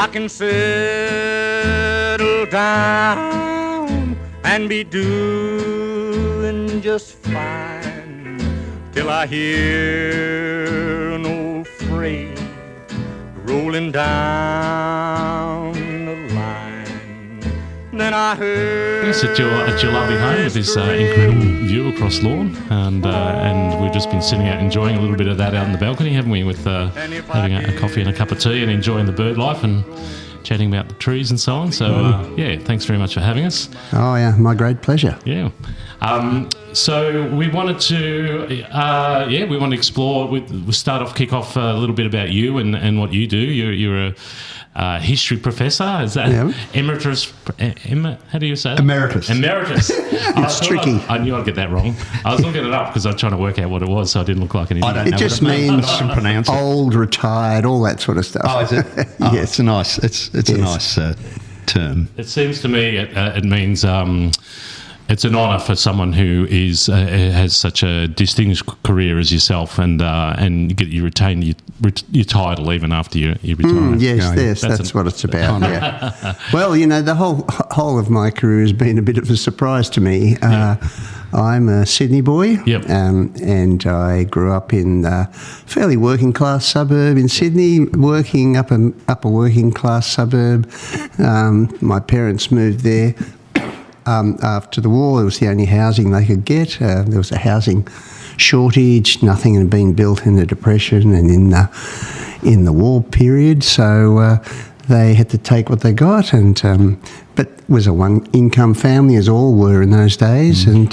I can settle down and be doing just fine till I hear an old freight rolling down the line. Then I heard. Yes, at your lovely home with this incredible view across lawn, and we've just been sitting out enjoying a little bit of that out in the balcony, haven't we? With having a coffee and a cup of tea and enjoying the bird life and chatting about the trees and so on. So thanks very much for having us. Oh yeah, my great pleasure. Yeah. So we wanted to explore. We'll kick off a little bit about you and what you do. You're a history professor. Is that emeritus? How do you say that? Emeritus. It's tricky. I knew I'd get that wrong. I was looking it up because I was trying to work out what it was, so I didn't look like an idiot. I don't know. It just means old, retired, all that sort of stuff. Oh, is it? Oh, yes. It's a nice. It's a nice term. It seems to me it means. It's an honour for someone who has such a distinguished career as yourself, and you retain your title even after you retire. Yes, that's what it's about. Yeah. Well, the whole of my career has been a bit of a surprise to me. I'm a Sydney boy, and I grew up in a fairly working class suburb in Sydney, working up a working class suburb. My parents moved there. After the war, it was the only housing they could get. There was a housing shortage. Nothing had been built in the Depression and in the war period, so they had to take what they got. And but it was a one-income family, as all were in those days. And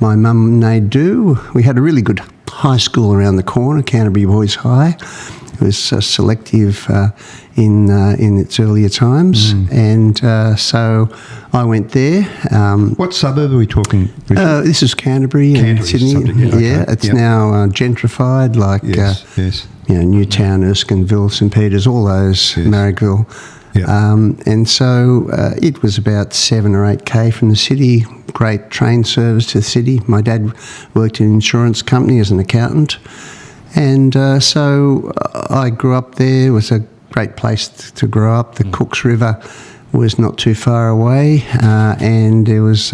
my mum made do. We had a really good high school around the corner, Canterbury Boys High. It was selective in its earlier times, and so I went there. What suburb are we talking? This is Canterbury and Sydney. It's now gentrified, like Newtown, Erskineville, St Peters, all those, Marrickville. And so it was about 7 or 8k from the city. Great train service to the city. My dad worked in an insurance company as an accountant. And so I grew up there. It was a great place to grow up. The Cooks River was not too far away, and there was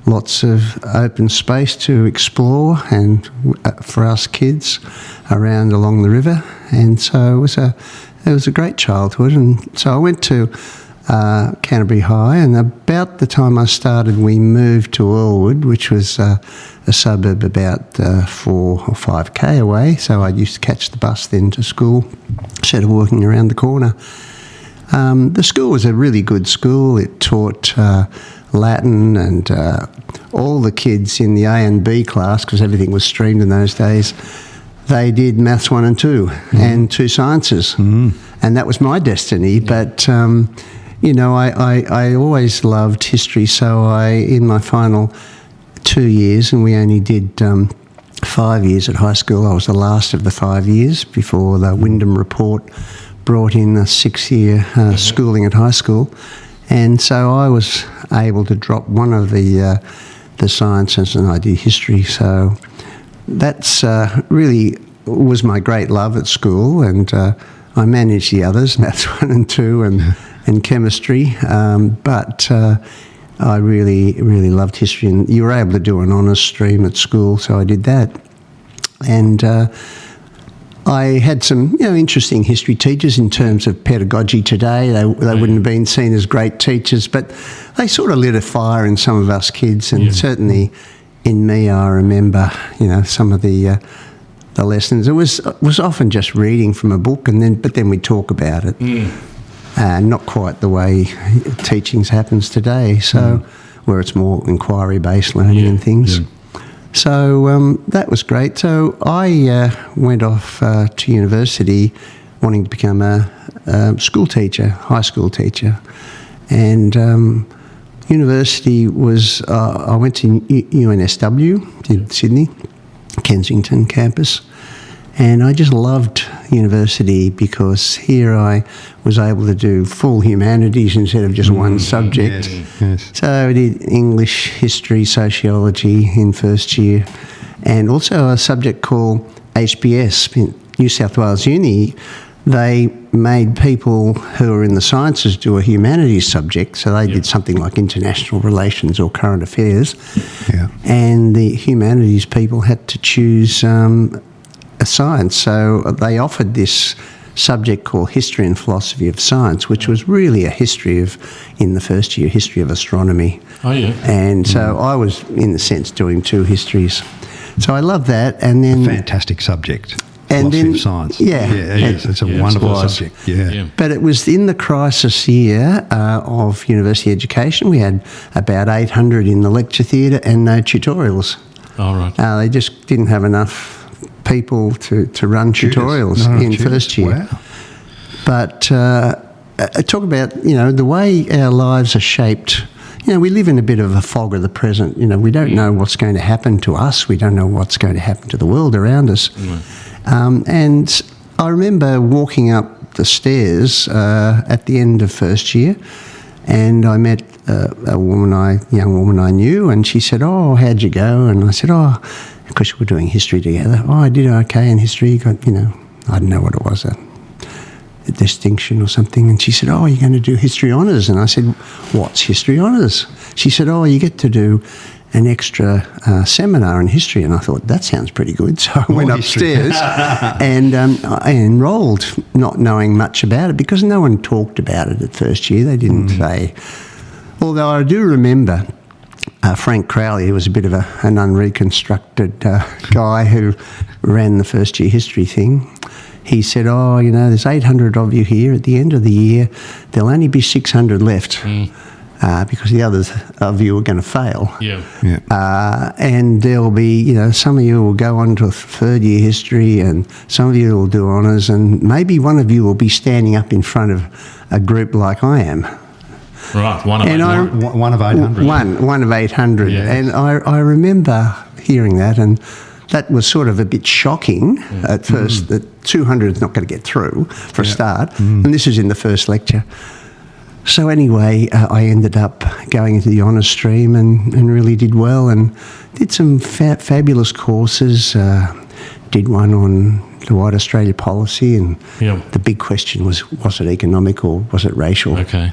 lots of open space to explore and for us kids around along the river. And so it was a great childhood. And so I went to Canterbury High, and about the time I started, we moved to Earlwood, which was a suburb about 4 or 5k away. So I used to catch the bus then to school instead of walking around the corner. The school was a really good school. It taught Latin, and all the kids in the A and B class, because everything was streamed in those days, they did Maths 1 and 2 and 2 Sciences. And that was my destiny. But I always loved history, so in my final 2 years, and we only did 5 years at high school. I was the last of the 5 years before the Wyndham Report brought in a 6-year schooling at high school. And so I was able to drop one of the sciences, and I did history. So that's really was my great love at school, and I managed the others, Maths 1 and 2 and chemistry, but I really, really loved history, and you were able to do an honours stream at school, so I did that. And I had some interesting history teachers in terms of pedagogy today. They wouldn't have been seen as great teachers, but they sort of lit a fire in some of us kids, and certainly in me, I remember some of the lessons. It was often just reading from a book, but then we'd talk about it. Not quite the way teachings happens today, so where it's more inquiry-based learning and things. So that was great. So I went off to university wanting to become a school teacher, high school teacher. And university was, I went to UNSW in Sydney, Kensington campus. And I just loved university because here I was able to do full humanities instead of just one subject. So I did English, history, sociology in first year, and also a subject called HBS, New South Wales Uni. they made people who are in the sciences do a humanities subject, so they did something like international relations or current affairs, and the humanities people had to choose a science. So they offered this subject called History and Philosophy of Science, which was really a history of, in the first year, history of astronomy. Oh, yeah. And so I was, in a sense, doing two histories. So I love that. And then... Fantastic subject. And Philosophy then, of science. It's a it wonderful was. subject. Yeah. But it was in the crisis year of university education. We had about 800 in the lecture theatre and no tutorials. All right. They just didn't have enough people to run tutorials in first year. Wow. But talk about, the way our lives are shaped. We live in a bit of a fog of the present. We don't know what's going to happen to us. We don't know what's going to happen to the world around us. And I remember walking up the stairs at the end of first year, and I met a young woman I knew, and she said, "Oh, how'd you go?" And I said, "Oh," because we were doing history together. "Oh, I did okay in history. Got, I don't know what it was, a distinction or something." And she said, "Oh, you're going to do history honours?" And I said, "What's history honours?" She said, "Oh, you get to do an extra seminar in history." And I thought, that sounds pretty good. So I went upstairs and I enrolled, not knowing much about it, because no one talked about it at first year. They didn't say. Although I do remember Frank Crowley, who was a bit of an unreconstructed guy who ran the first year history thing. He said, "Oh, there's 800 of you here. At the end of the year, there'll only be 600 left because the others of you are going to fail. And there'll be, some of you will go on to third year history, and some of you will do honours, and maybe one of you will be standing up in front of a group like I am." Right, one of 800. One of 800. Yes. And I remember hearing that, and that was sort of a bit shocking at first, that 200 is not going to get through for a start. And this is in the first lecture. So anyway, I ended up going into the honours stream and really did well, and did some fabulous courses. Did one on the White Australia policy, and the big question was it economic or was it racial? Okay.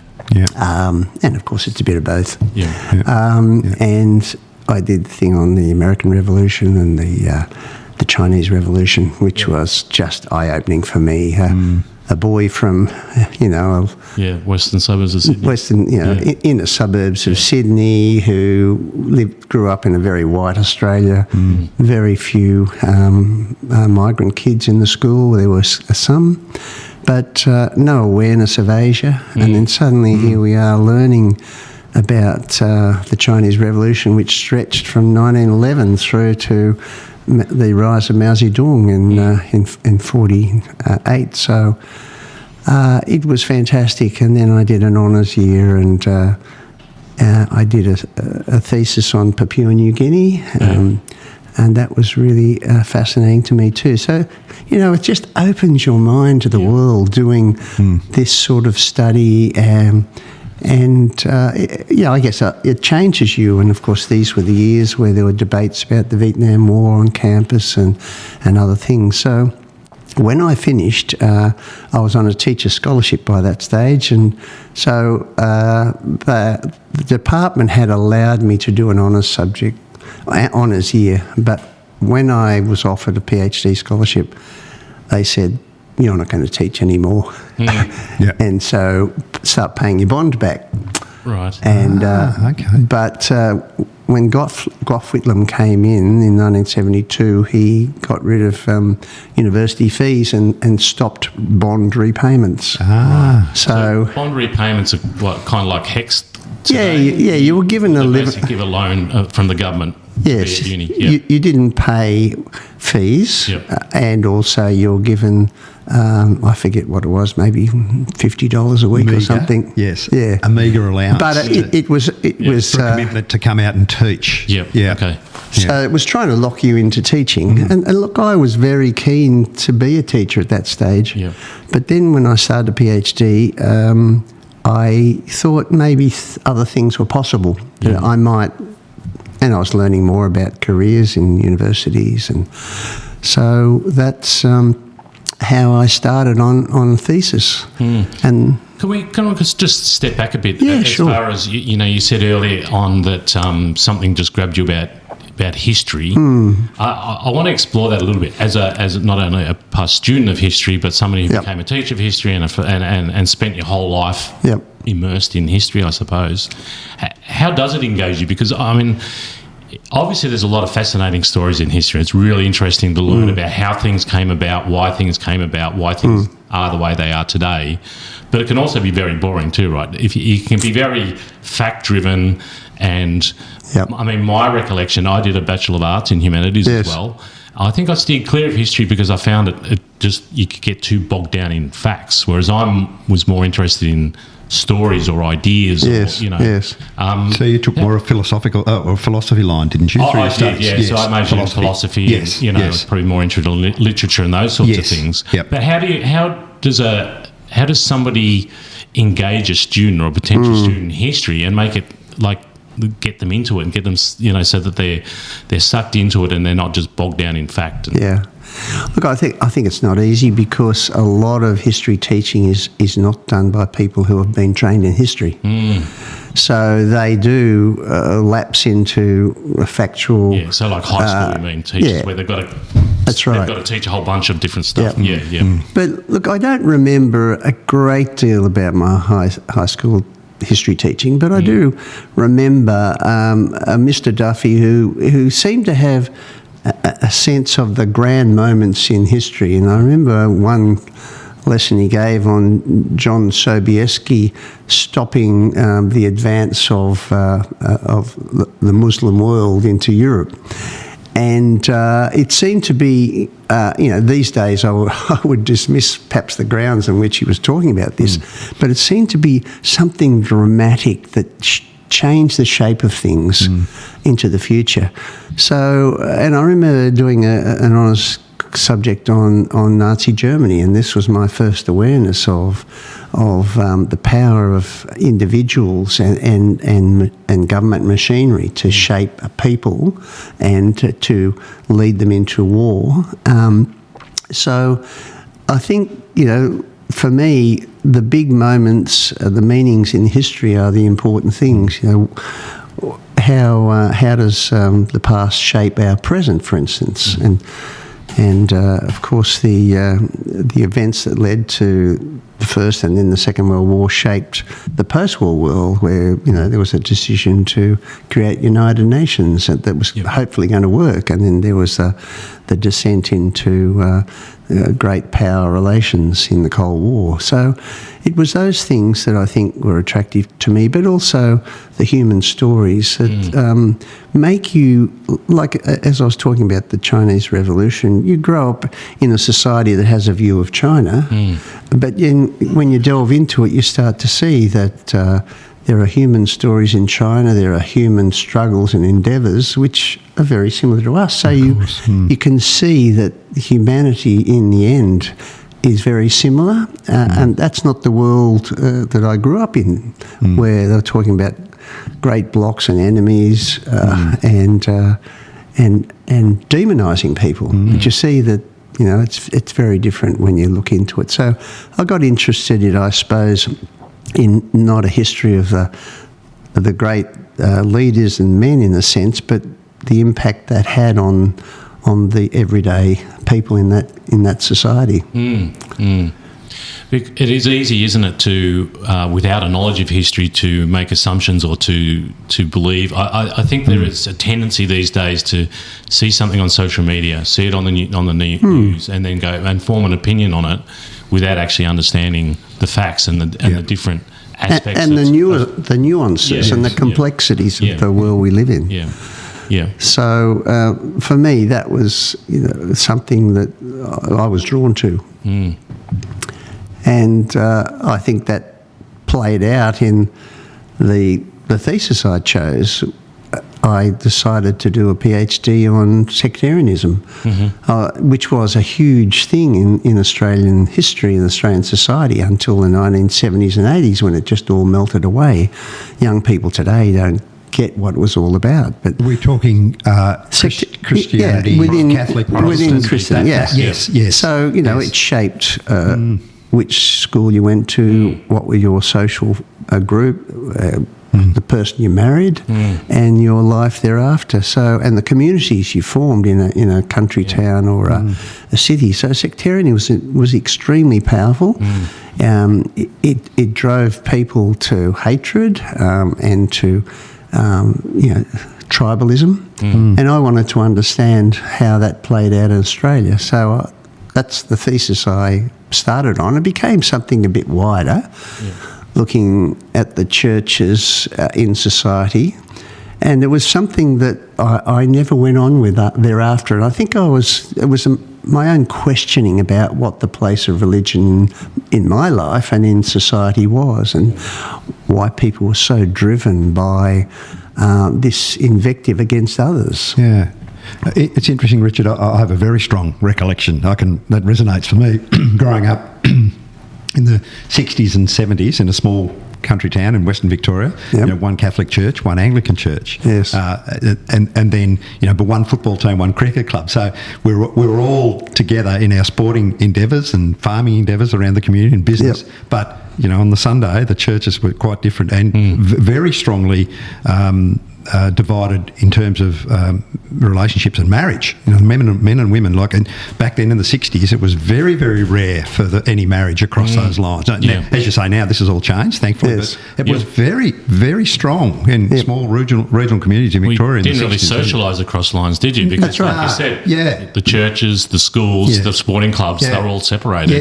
And of course, it's a bit of both. And I did the thing on the American Revolution and the Chinese Revolution, which was just eye-opening for me. A boy from, western suburbs of Sydney. Inner suburbs of Sydney, who grew up in a very white Australia. Very few migrant kids in the school. There was some, but no awareness of Asia. And then suddenly here we are learning about the Chinese Revolution, which stretched from 1911 through to the rise of Mao Zedong in 48. So it was fantastic. And then I did an honours year, and I did a thesis on Papua New Guinea, and that was really fascinating to me too. So, it just opens your mind to the world doing this sort of study. I guess it changes you. And of course, these were the years where there were debates about the Vietnam War on campus and other things. So when I finished, I was on a teacher scholarship by that stage. And so the department had allowed me to do an honours year. But when I was offered a PhD scholarship, they said, "You're not going to teach anymore." And so start paying your bond back. Right. And but when Gough Whitlam came in 1972, he got rid of university fees and stopped bond repayments. So bond repayments are kind of like HECS today. You were given give a loan from the government. Yes, you didn't pay fees, and also you're given, I forget what it was, maybe $50 a week or something. Yes, a meagre allowance. But it was for a commitment to come out and teach. Okay. So it was trying to lock you into teaching, and look, I was very keen to be a teacher at that stage. But then when I started a PhD, I thought maybe other things were possible. That I might. And I was learning more about careers in universities, and so that's how I started on a thesis. And Can we just step back a bit? Yeah, as sure. far as you said earlier on that something just grabbed you about history. I want to explore that a little bit as not only a past student of history, but somebody who became a teacher of history and spent your whole life immersed in history, I suppose. How does it engage you? Because I mean, obviously there's a lot of fascinating stories in history. It's really interesting to learn about how things came about, why things came about, why things are the way they are today. But it can also be very boring too, right? If you can be very fact-driven and, I mean, my recollection, I did a Bachelor of Arts in Humanities as well. I think I steered clear of history because I found it just, you could get too bogged down in facts, whereas I was more interested in stories or ideas. So you took more a philosophical or philosophy line, didn't you? I did, yeah. Yes. So I majored in philosophy and, probably more interested in literature and those sorts of things. But how does somebody engage a student or a potential student in history and make it get them into it and get them, so that they're sucked into it and they're not just bogged down in fact? Look, I think it's not easy because a lot of history teaching is not done by people who have been trained in history. So they do lapse into a factual... Yeah, so like high school, you mean, teachers where they've got to... That's right. They've got to teach a whole bunch of different stuff. But look, I don't remember a great deal about my high school history teaching, but I do remember Mr. Duffy who seemed to have a sense of the grand moments in history. And I remember one lesson he gave on John Sobieski stopping the advance of the Muslim world into Europe. And it seemed to be, these days I would dismiss perhaps the grounds on which he was talking about this, but it seemed to be something dramatic that changed the shape of things into the future. So, and I remember doing an honours subject on Nazi Germany, and this was my first awareness of the power of individuals and government machinery to shape a people and to lead them into war. So I think, for me, the big moments, the meanings in history are the important things. How does the past shape our present, for instance? And of course, the events that led to the First and then the Second World War shaped the post-war world, where there was a decision to create United Nations that was hopefully going to work, and then there was the descent into great power relations in the Cold War. So it was those things that I think were attractive to me, but also the human stories that make you, like as I was talking about the Chinese Revolution, you grow up in a society that has a view of China, but when you delve into it, you start to see that there are human stories in China, there are human struggles and endeavours which are very similar to us. So you can see that humanity in the end is very similar, and that's not the world that I grew up in, where they're talking about great blocks and enemies and demonising people. But you see that it's very different when you look into it. So I got interested in, I suppose, in not a history of the great leaders and men in a sense, but the impact that had on the everyday people in that society. It is easy, isn't it, to without a knowledge of history to make assumptions or to believe. I think there is a tendency these days to see something on social media, see it on the news, and then go and form an opinion on it without actually understanding the facts and the different aspects and the nuances and the complexities of the world we live in. So for me, that was something that I was drawn to. And I think that played out in the thesis I chose. I decided to do a PhD on sectarianism, which was a huge thing in Australian history and Australian society until the 1970s and 80s, when it just all melted away. Young people today don't get what it was all about. But we're talking Christianity, Catholic, Protestant, within Christian, yes. So it shaped which school you went to, what were your social group, the person you married, and your life thereafter. So, and the communities you formed in a country town or a city. So, sectarianism was extremely powerful. It drove people to hatred and to tribalism, and I wanted to understand how that played out in Australia. So that's the thesis I started on. It became something a bit wider, looking at the churches in society, and it was something that I never went on with thereafter. And I think it was my own questioning about what the place of religion in my life and in society was, and why people were so driven by this invective against others. Yeah. It's interesting, Richard. I have a very strong recollection. That resonates for me. Growing up in the 60s and 70s in a small country town in Western Victoria, one Catholic church, one Anglican church, and then but one football team, one cricket club. So we were all together in our sporting endeavours and farming endeavours around the community and business. But on the Sunday, the churches were quite different and very strongly divided in terms of relationships and marriage. Men and women. And back then in the 60s, it was very, very rare for any marriage across those lines. Now, as you say, now this has all changed, thankfully. Yes. But it was very, very strong in small regional communities in Victoria. You didn't really socialise across lines, did you? Because, like you said, the churches, the schools, the sporting clubs, they were all separated.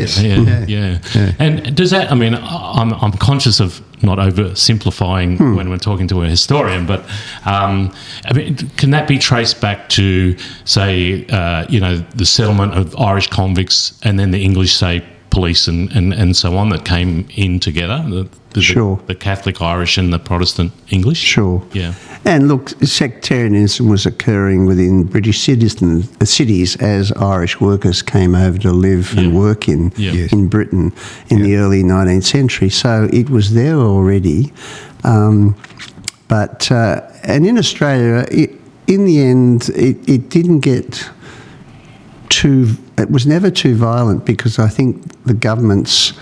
Yes. And does that? I mean, I'm conscious of not oversimplifying when we're talking to a historian, but can that be traced back to, say, the settlement of Irish convicts and then the English, say, police and so on that came in together? The Catholic Irish and the Protestant English? Sure. Yeah. And look, sectarianism was occurring within British cities as Irish workers came over to live and work in Britain in the early 19th century. So it was there already. But in Australia, in the end, it didn't get it was never too violent, because I think the governments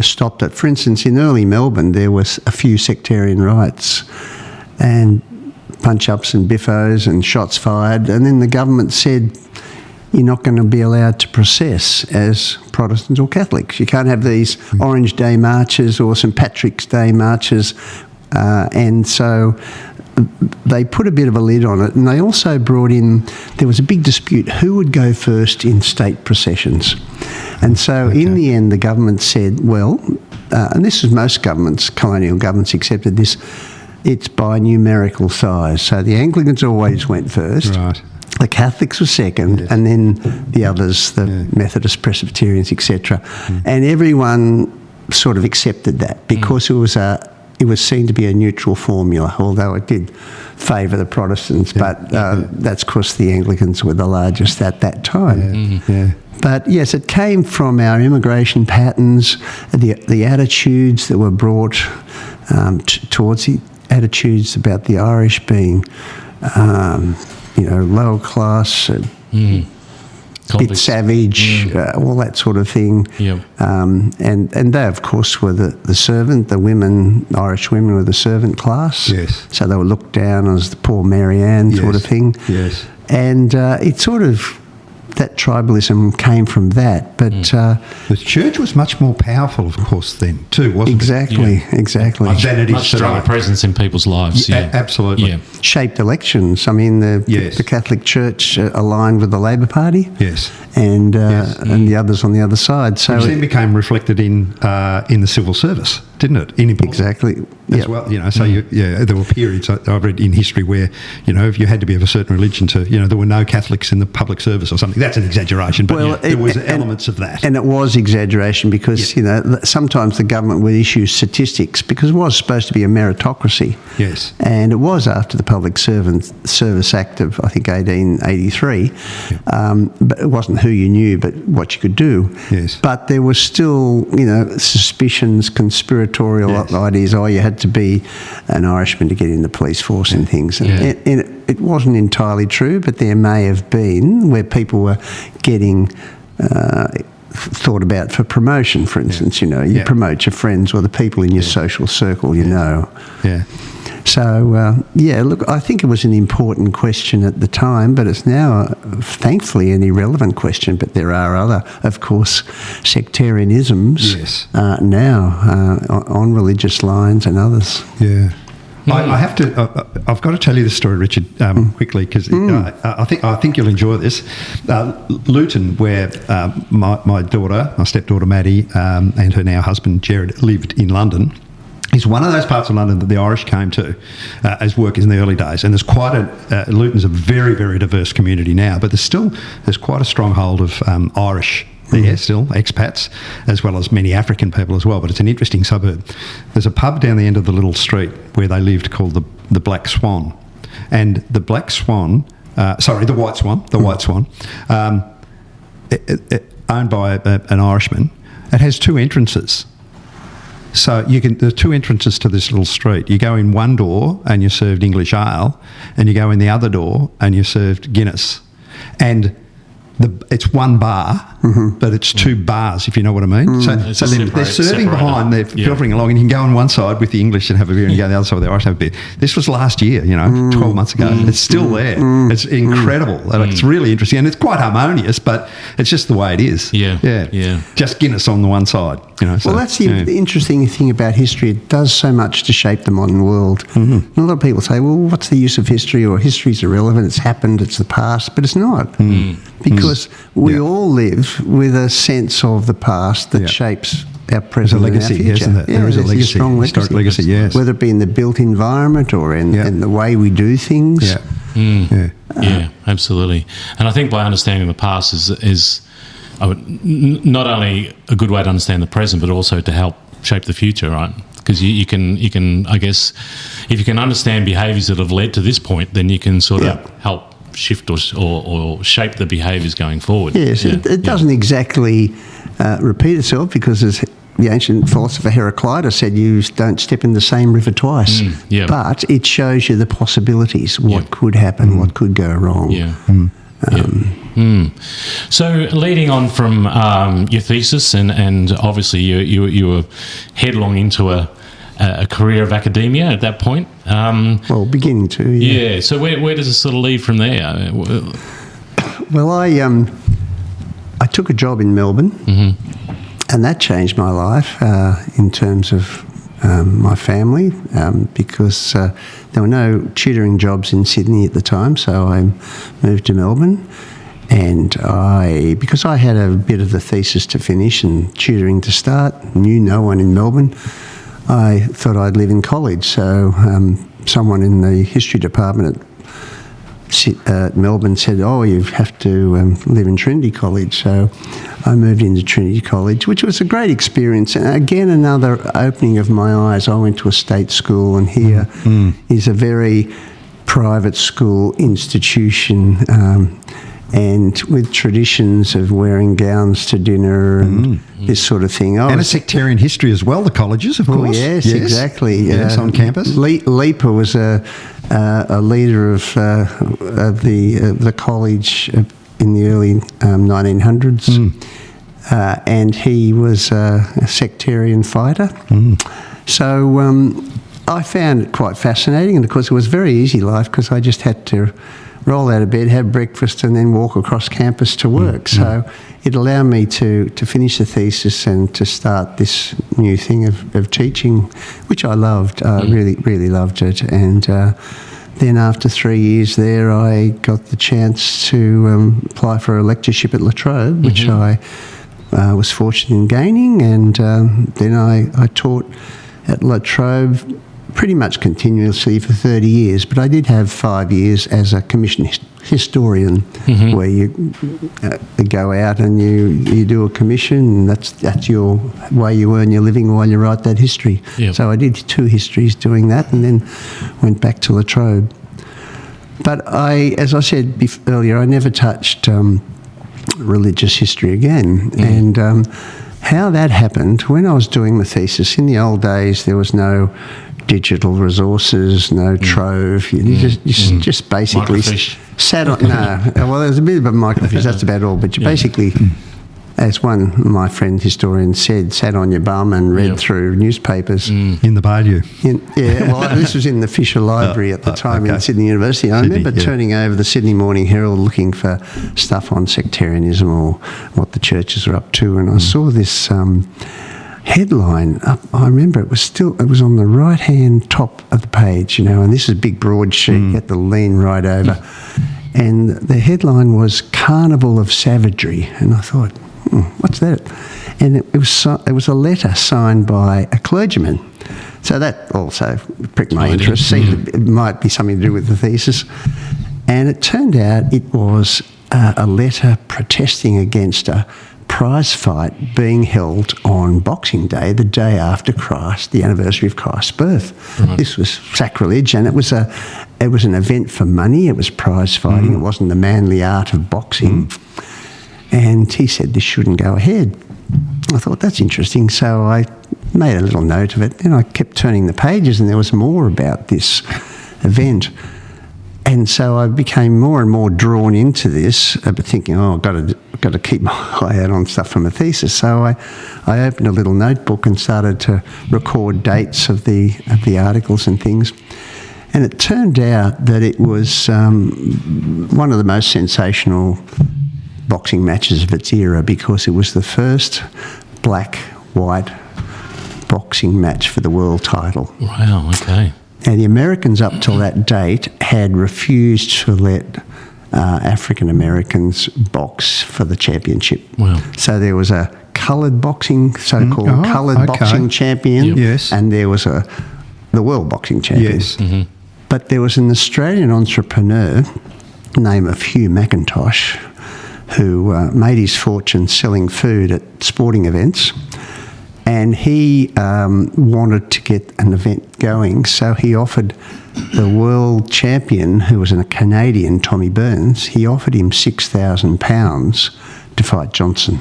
stopped it. For instance, in early Melbourne, there was a few sectarian riots and punch-ups and biffos and shots fired, and then the government said, you're not going to be allowed to process as Protestants or Catholics. You can't have these Orange Day marches or St Patrick's Day marches, and so they put a bit of a lid on it. And they also brought in, there was a big dispute who would go first in state processions. And so in the end, the government said, well, and this is most governments, colonial governments accepted this, it's by numerical size. So the Anglicans always went first. Right. The Catholics were second, and then the others, the Methodists, Presbyterians, etc. And everyone sort of accepted that, because it was seen to be a neutral formula, although it did favour the Protestants. But that's because the Anglicans were the largest at that time. But yes, it came from our immigration patterns, the attitudes that were brought towards the attitudes about the Irish being, lower class, bit savage, all that sort of thing. And they, of course, were the servant. The women, Irish women, were the servant class. Yes. So they were looked down as the poor Mary Ann sort of thing. Yes. And it sort of, that tribalism came from that. But the church was much more powerful, of course, then too, wasn't it? Exactly. Much stronger presence in the lives. Absolutely. Shaped elections. I mean, the Catholic Church aligned with the Labor Party. Yes. And the others on the other side. So which then became reflected in the civil service, didn't it? Exactly. As well, so there were periods I've read in history where, if you had to be of a certain religion to, there were no Catholics in the public service or something. that's an exaggeration, but there was elements of that. And it was exaggeration because, sometimes the government would issue statistics because it was supposed to be a meritocracy. Yes. And it was after the Public Service Act of, I think, 1883. But it wasn't who you knew, but what you could do. Yes. But there was still, suspicions, conspiratorial ideas. Oh, you had to be an Irishman to get in the police force and things. And it wasn't entirely true, but there may have been where people were getting thought about for promotion, for instance. You promote your friends or the people in your social circle, Yeah. So, look, I think it was an important question at the time, but it's now, thankfully, an irrelevant question. But there are other, of course, sectarianisms now on religious lines and others. Yeah. I have to. I've got to tell you this story, Richard, quickly because I think you'll enjoy this. Luton, where my stepdaughter Maddie, and her now husband Jared lived in London, is one of those parts of London that the Irish came to as workers in the early days. And there's Luton's a very, very diverse community now, but there's quite a stronghold of Irish there still, expats, as well as many African people as well. But it's an interesting suburb. There's a pub down the end of the little street where they lived called the Black Swan. And the Black Swan, the White Swan, owned by an Irishman, it has two entrances. So there are two entrances to this little street. You go in one door and you're served English ale, and you go in the other door and you're served Guinness. And it's one bar, but it's two bars, if you know what I mean. So they're serving behind, they're filtering along, and you can go on one side with the English and have a beer, and you go on the other side with the Irish and have a beer. This was last year, 12 months ago. It's still there. It's incredible. It's really interesting, and it's quite harmonious, but it's just the way it is. Yeah. Just Guinness on the one side. Well, that's the interesting thing about history. It does so much to shape the modern world. And a lot of people say, well, what's the use of history? Or history's irrelevant, it's happened, it's the past. But it's not. Because we all live with a sense of the past that shapes our present and our future. Isn't it? There is a legacy, a strong historic legacy, yes. Whether it be in the built environment or in the way we do things. Yeah, absolutely. And I think by understanding the past is not only a good way to understand the present, but also to help shape the future, right? Because you can, I guess, if you can understand behaviours that have led to this point, then you can sort of help shift or shape the behaviours going forward. Yes, it doesn't exactly repeat itself because as the ancient philosopher Heraclitus said, you don't step in the same river twice. But it shows you the possibilities, what could happen, what could go wrong. So leading on from your thesis and obviously you were headlong into a career of academia at that point. Well, beginning to, yeah. So where does it sort of lead from there? Well, I took a job in Melbourne, and that changed my life in terms of my family because there were no tutoring jobs in Sydney at the time, so I moved to Melbourne. And because I had a bit of the thesis to finish and tutoring to start, knew no one in Melbourne, I thought I'd live in college. So someone in the history department at Melbourne said, you have to live in Trinity College. So I moved into Trinity College, which was a great experience. And again, another opening of my eyes. I went to a state school, and here is a very private school institution, and with traditions of wearing gowns to dinner and this sort of thing. And a sectarian history as well, the colleges, of course. Yes, exactly. Yes, on campus. Leaper was a leader of the college in the early 1900s, and he was a sectarian fighter. So I found it quite fascinating, and of course it was a very easy life because I just had to roll out of bed, have breakfast, and then walk across campus to work. So it allowed me to finish the thesis and to start this new thing of teaching, which I loved. Really, really loved it. And then after 3 years there, I got the chance to apply for a lectureship at La Trobe, which I was fortunate in gaining. And then I taught at La Trobe pretty much continuously for 30 years, but I did have 5 years as a commission historian, where you go out and you do a commission, and that's your way you earn your living while you write that history. Yep. So I did 2 histories doing that, and then went back to La Trobe. But as I said earlier, I never touched religious history again. And how that happened, when I was doing the thesis, in the old days there was no digital resources, no Trove. You just basically sat on... No, well, there's a bit of a microfiche, that's about all. But you basically, as one of my friend historians said, sat on your bum and read through newspapers. In the Bayou. Well, this was in the Fisher Library at the time in Sydney University. I remember turning over the Sydney Morning Herald looking for stuff on sectarianism or what the churches are up to, and I saw this... headline up. I remember it was on the right hand top of the page, and this is a big broad sheet, you had to lean right over, and the headline was Carnival of Savagery, and I thought, what's that? And it was a letter signed by a clergyman, so that also pricked my interest. It might be something to do with the thesis, and it turned out it was a letter protesting against a prize fight being held on Boxing Day, the day after the anniversary of Christ's birth. Right. This was sacrilege, and it was an event for money. It was prize fighting. It wasn't the manly art of boxing. And he said this shouldn't go ahead. I thought, that's interesting, so I made a little note of it, and I kept turning the pages, and there was more about this event. And so I became more and more drawn into this, but thinking, I've got to keep my eye out on stuff from a thesis. So I opened a little notebook and started to record dates of the articles and things. And it turned out that it was one of the most sensational boxing matches of its era, because it was the first black-white boxing match for the world title. Wow, okay. Now, the Americans up till that date had refused to let African Americans box for the championship. Wow. So there was a coloured boxing, so-called coloured boxing champion, and there was the world boxing champion. Yes. But there was an Australian entrepreneur named Hugh McIntosh who made his fortune selling food at sporting events. And he wanted to get an event going, so he offered the world champion, who was a Canadian, Tommy Burns, he offered him £6,000 to fight Johnson.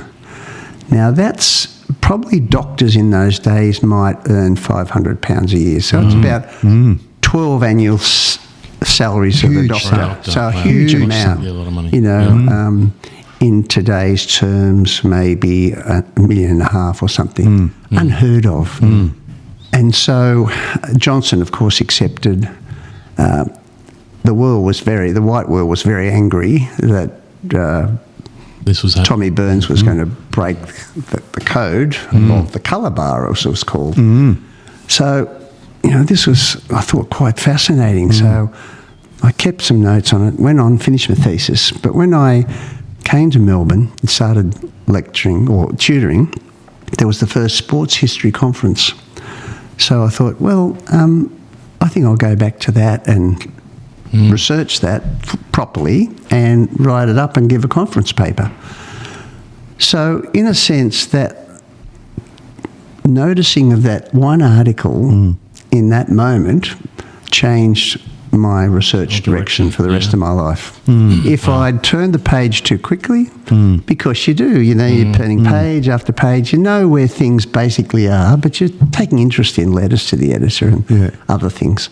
Now, that's probably doctors in those days might earn £500 a year, so it's about 12 annual salaries of a doctor. So a huge amount, a lot of money. In today's terms, maybe $1.5 million or something, unheard of. And so Johnson, of course, accepted. The white world was very angry that this was Tommy Burns was going to break the code of the colour bar, as it was called. So, this was, I thought, quite fascinating. So I kept some notes on it, went on, finished my thesis. But when I came to Melbourne and started lecturing or tutoring, there was the first sports history conference. So I thought, well, I think I'll go back to that and research that properly and write it up and give a conference paper. So in a sense, that noticing of that one article in that moment changed my research direction for the rest of my life. If I'd turned the page too quickly, because you do, you're turning page after page, you know where things basically are, but you're taking interest in letters to the editor and other things.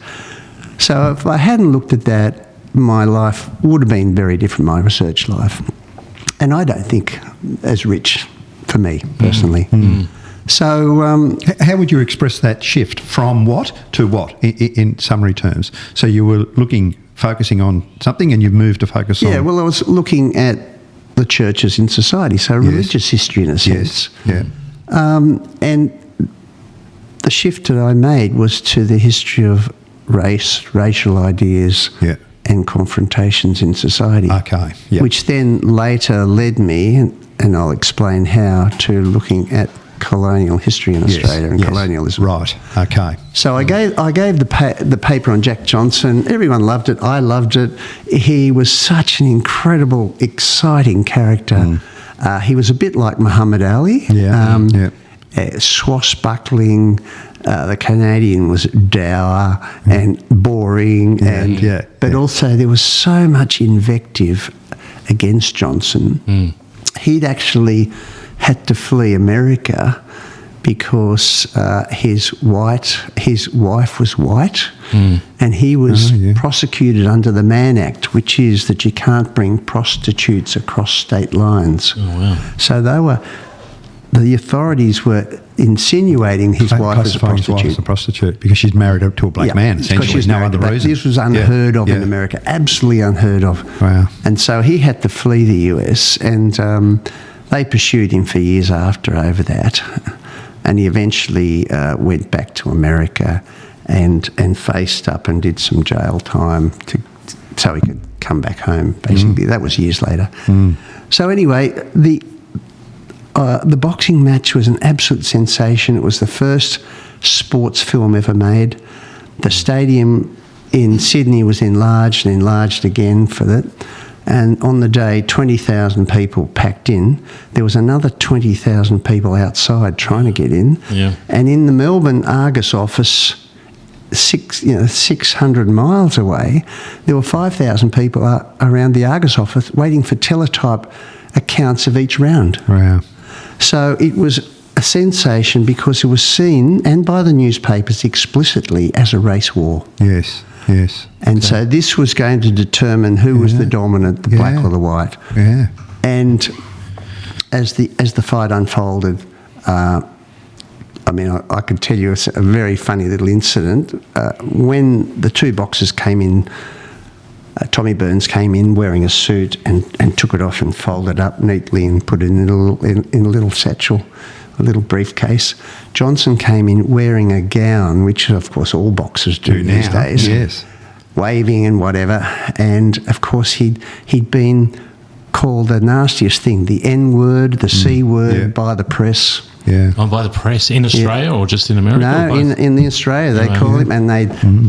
So if I hadn't looked at that, my life would have been very different, my research life. And I don't think as rich for me, personally. So how would you express that shift from what to what in summary terms? So you were focusing on something, and you've moved to focus on... Yeah, well, I was looking at the churches in society, so religious history in a sense. And the shift that I made was to the history of racial ideas and confrontations in society. Which then later led me, and I'll explain how, to looking at colonial history in Australia and colonialism. Right. Okay. So I gave the paper on Jack Johnson. Everyone loved it. I loved it. He was such an incredible, exciting character. He was a bit like Muhammad Ali. Swashbuckling. The Canadian was dour and boring, but also there was so much invective against Johnson. He'd actually had to flee America because his wife was white, and he was prosecuted under the Mann Act, which is that you can't bring prostitutes across state lines. So the authorities were insinuating his wife was a prostitute. Because she's married to a black man, essentially. Because she's no other reason. This was unheard of in America, absolutely unheard of. Wow. And so he had to flee the US, and they pursued him for years after over that. And he eventually went back to America and faced up and did some jail time so he could come back home, basically. That was years later. So anyway, the boxing match was an absolute sensation. It was the first sports film ever made. The stadium in Sydney was enlarged and enlarged again for that. And on the day, 20,000 people packed in. There was another 20,000 people outside trying to get in. And in the Melbourne Argus office, 600 miles away, there were 5,000 people around the Argus office waiting for teletype accounts of each round. Wow. So it was a sensation because it was seen, and by the newspapers explicitly, as a race war. Yes. And so this was going to determine who was the dominant, the black or the white. And as the fight unfolded, I could tell you a very funny little incident. When the two boxers came in, Tommy Burns came in wearing a suit and took it off and folded up neatly and put it in a little satchel, a little briefcase. Johnson came in wearing a gown, which of course all boxers do these days, waving and whatever. And of course he'd been called the nastiest thing, the N-word, the C-word by the press. By the press in Australia or just in America? No, in the Australia they call him, and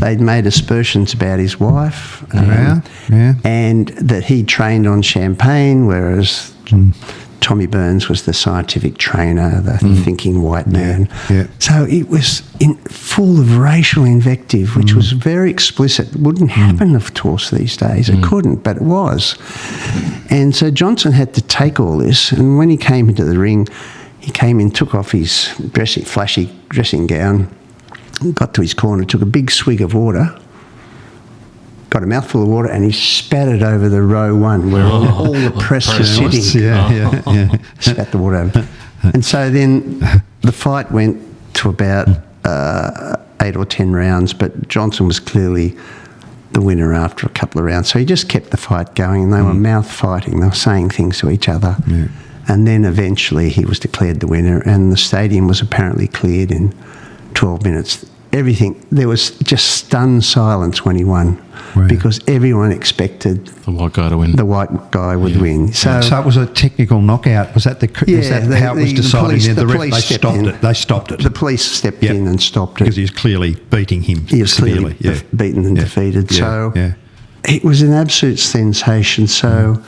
they'd made aspersions about his wife, and that he trained on champagne, whereas Tommy Burns was the scientific trainer, the thinking white man. So it was full of racial invective, which was very explicit. It wouldn't happen, of course, these days. It couldn't, but it was. And so Johnson had to take all this, and when he came into the ring, he came in, took off his flashy dressing gown, got to his corner, took a big swig of water, got a mouthful of water, and he spat it over the row one where all the press was sitting. Spat the water over. And so then the fight went to about 8 or 10 rounds, but Johnson was clearly the winner after a couple of rounds. So he just kept the fight going, and they were mouth fighting. They were saying things to each other. And then eventually he was declared the winner, and the stadium was apparently cleared in 12 minutes. There was just stunned silence when he won, because everyone expected the white guy to win. The white guy would win. So it was a technical knockout. Was that how it was decided? The police stopped it. The police stepped in and stopped it. Because he was clearly beating him He was severely. clearly beaten and defeated. So it was an absolute sensation. So...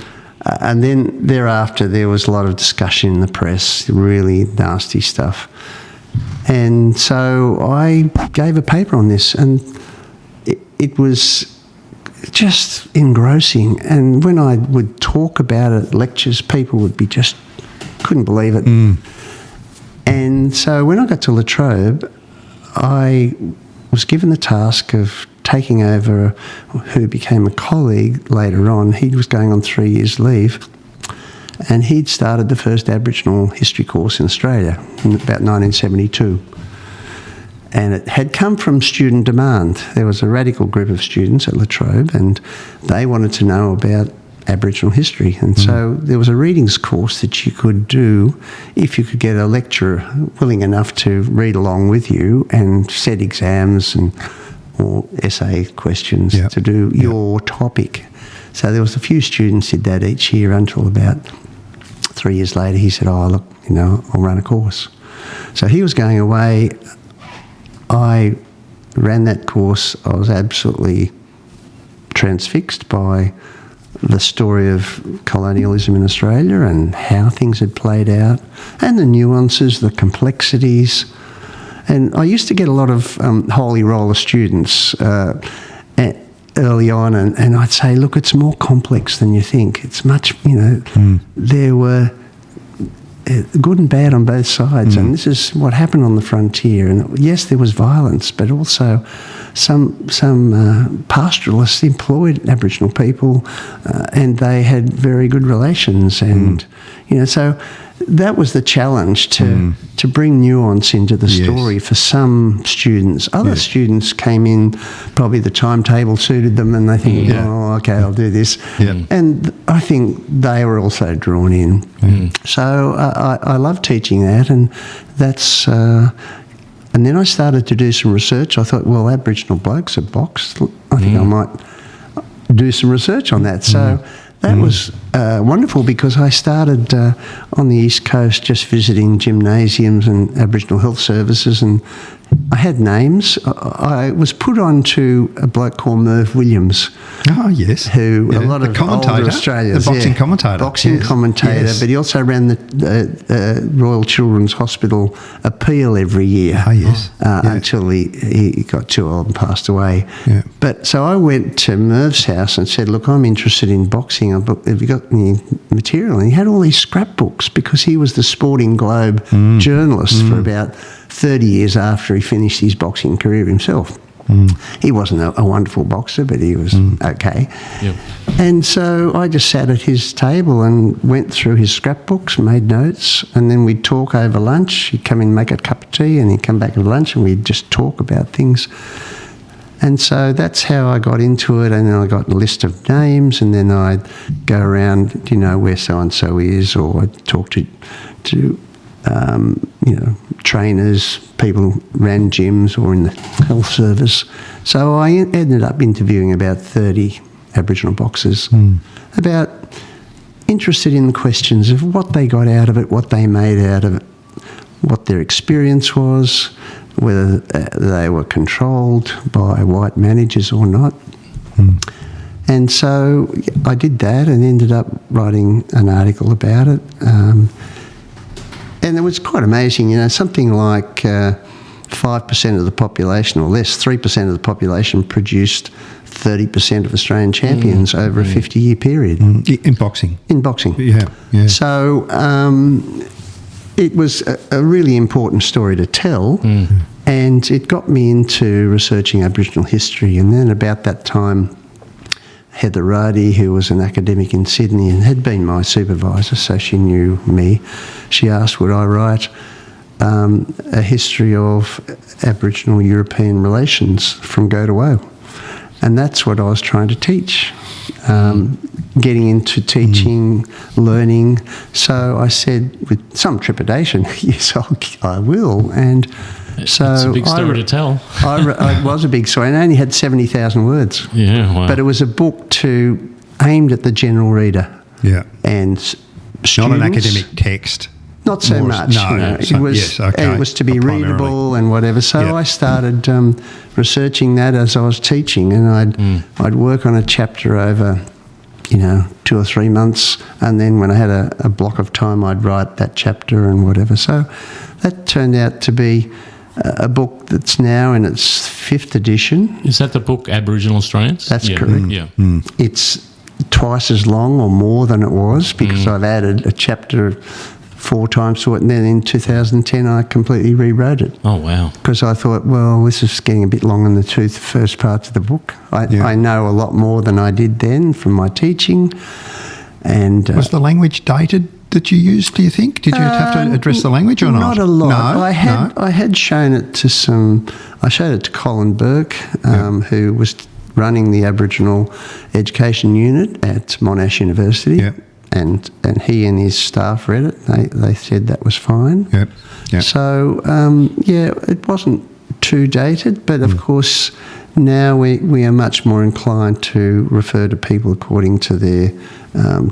and then thereafter, there was a lot of discussion in the press, really nasty stuff. And so I gave a paper on this, and it was just engrossing. And when I would talk about it at lectures, people would be just couldn't believe it. And so when I got to La Trobe, I was given the task of taking over who became a colleague later on. He was going on 3 years' leave, and he'd started the first Aboriginal history course in Australia in about 1972. And it had come from student demand. There was a radical group of students at La Trobe, and they wanted to know about Aboriginal history. And so there was a readings course that you could do if you could get a lecturer willing enough to read along with you and set exams or essay questions to do your topic. So there was a few students did that each year until about 3 years later he said, I'll run a course. So he was going away. I ran that course. I was absolutely transfixed by the story of colonialism in Australia and how things had played out, and the nuances, the complexities. And I used to get a lot of holy roller students early on, and I'd say, look, it's more complex than you think. It's much, there were good and bad on both sides, and this is what happened on the frontier. And yes, there was violence, but also some pastoralists employed Aboriginal people, and they had very good relations, and so that was the challenge, to bring nuance into the story for some students. Other students came in, probably the timetable suited them, and they think, oh, okay, I'll do this. And I think they were also drawn in. So I love teaching that, and that's... and then I started to do some research. I thought, well, Aboriginal blokes are boxed. I think I might do some research on that. So that was wonderful, because I started on the East Coast just visiting gymnasiums and Aboriginal health services, and I had names. I was put on to a bloke called Merv Williams. Oh, yes. Who a lot of older Australians... The boxing commentator. Boxing commentator, but he also ran the Royal Children's Hospital appeal every year. Oh, yes. Until he got too old and passed away. Yeah. But so I went to Merv's house and said, look, I'm interested in boxing. Have you got any material? And he had all these scrapbooks, because he was the Sporting Globe journalist for about 30 years after he finished his boxing career himself. He wasn't a wonderful boxer, but he was okay. Yep. And so I just sat at his table and went through his scrapbooks, made notes, and then we'd talk over lunch. He'd come in, make a cup of tea, and he'd come back at lunch, and we'd just talk about things. And so that's how I got into it, and then I got a list of names, and then I'd go around, where so-and-so is, or I'd talk to trainers, people who ran gyms or in the health service. So I ended up interviewing about 30 Aboriginal boxers, about interested in the questions of what they got out of it, what they made out of it, what their experience was, whether they were controlled by white managers or not. And so I did that and ended up writing an article about it. And it was quite amazing, something like 5% of the population or less, 3% of the population produced 30% of Australian champions over a 50-year period. In boxing? In boxing. Yeah. So it was a really important story to tell, and it got me into researching Aboriginal history. And then about that time, Heather Ruddy, who was an academic in Sydney and had been my supervisor, so she knew me, she asked would I write a history of Aboriginal European relations from go to woe. And that's what I was trying to teach, getting into teaching, learning. So I said with some trepidation, yes, I will. And so it's a big story to tell. It was a big story, and I only had 70,000 words. Yeah, wow. But it was a book aimed at the general reader. Yeah. And students. Not an academic text. Not so much. No. It was to be readable and whatever. So I started researching that as I was teaching, and I'd work on a chapter over 2 or 3 months, and then when I had a block of time, I'd write that chapter and whatever. So that turned out to be a book that's now in its 5th edition. Is that the book Aboriginal Australians? That's correct. Yeah. It's twice as long or more than it was, because I've added a chapter 4 times to it, and then in 2010 I completely rewrote it. Oh, wow. Because I thought, well, this is getting a bit long in the tooth, the first parts of the book. I know a lot more than I did then from my teaching. And was the language dated that you used, do you think? Did you have to address the language or not? Not a lot. No, I had shown it to I showed it to Colin Burke, who was running the Aboriginal Education Unit at Monash University. Yeah. And he and his staff read it. They said that was fine. Yep. So, it wasn't too dated, but of course now we are much more inclined to refer to people according to their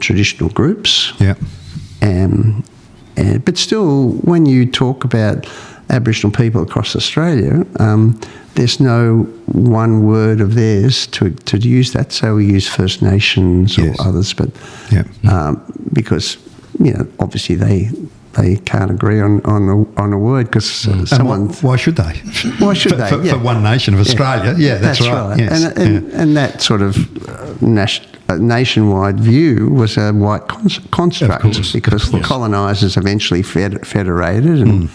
traditional groups. Yeah. But still, when you talk about Aboriginal people across Australia, there's no one word of theirs to use that. So we use First Nations or others, but because obviously they can't agree on a word because someone. Why should they? Why should they? For One Nation of Australia, that's right. Yes. And that sort of nationwide view was a white construct because the colonisers eventually federated and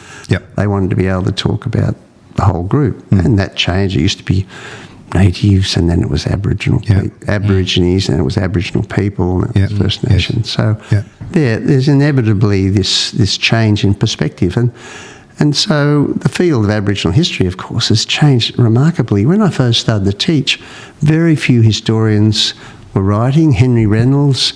they wanted to be able to talk about the whole group. And that changed. It used to be natives, and then it was Aborigines, and it was Aboriginal people, and it was First Nations. So there's inevitably this change in perspective. And so the field of Aboriginal history, of course, has changed remarkably. When I first started to teach, very few historians were writing. Henry Reynolds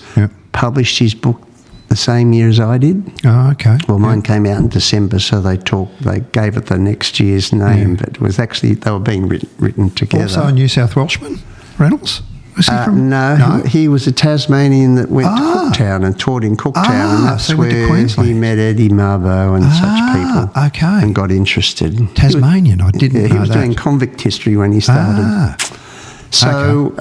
published his book the same year as I did. Oh, okay. Well, mine came out in December, so they gave it the next year's name, but it was actually, they were being written together. Also a New South Welshman, Reynolds? Was he from? No, he was a Tasmanian that went to Cooktown and taught in Cooktown, and that's where he met Eddie Marbo and such people, and got interested. Tasmanian, I didn't know that. He was doing convict history when he started. So,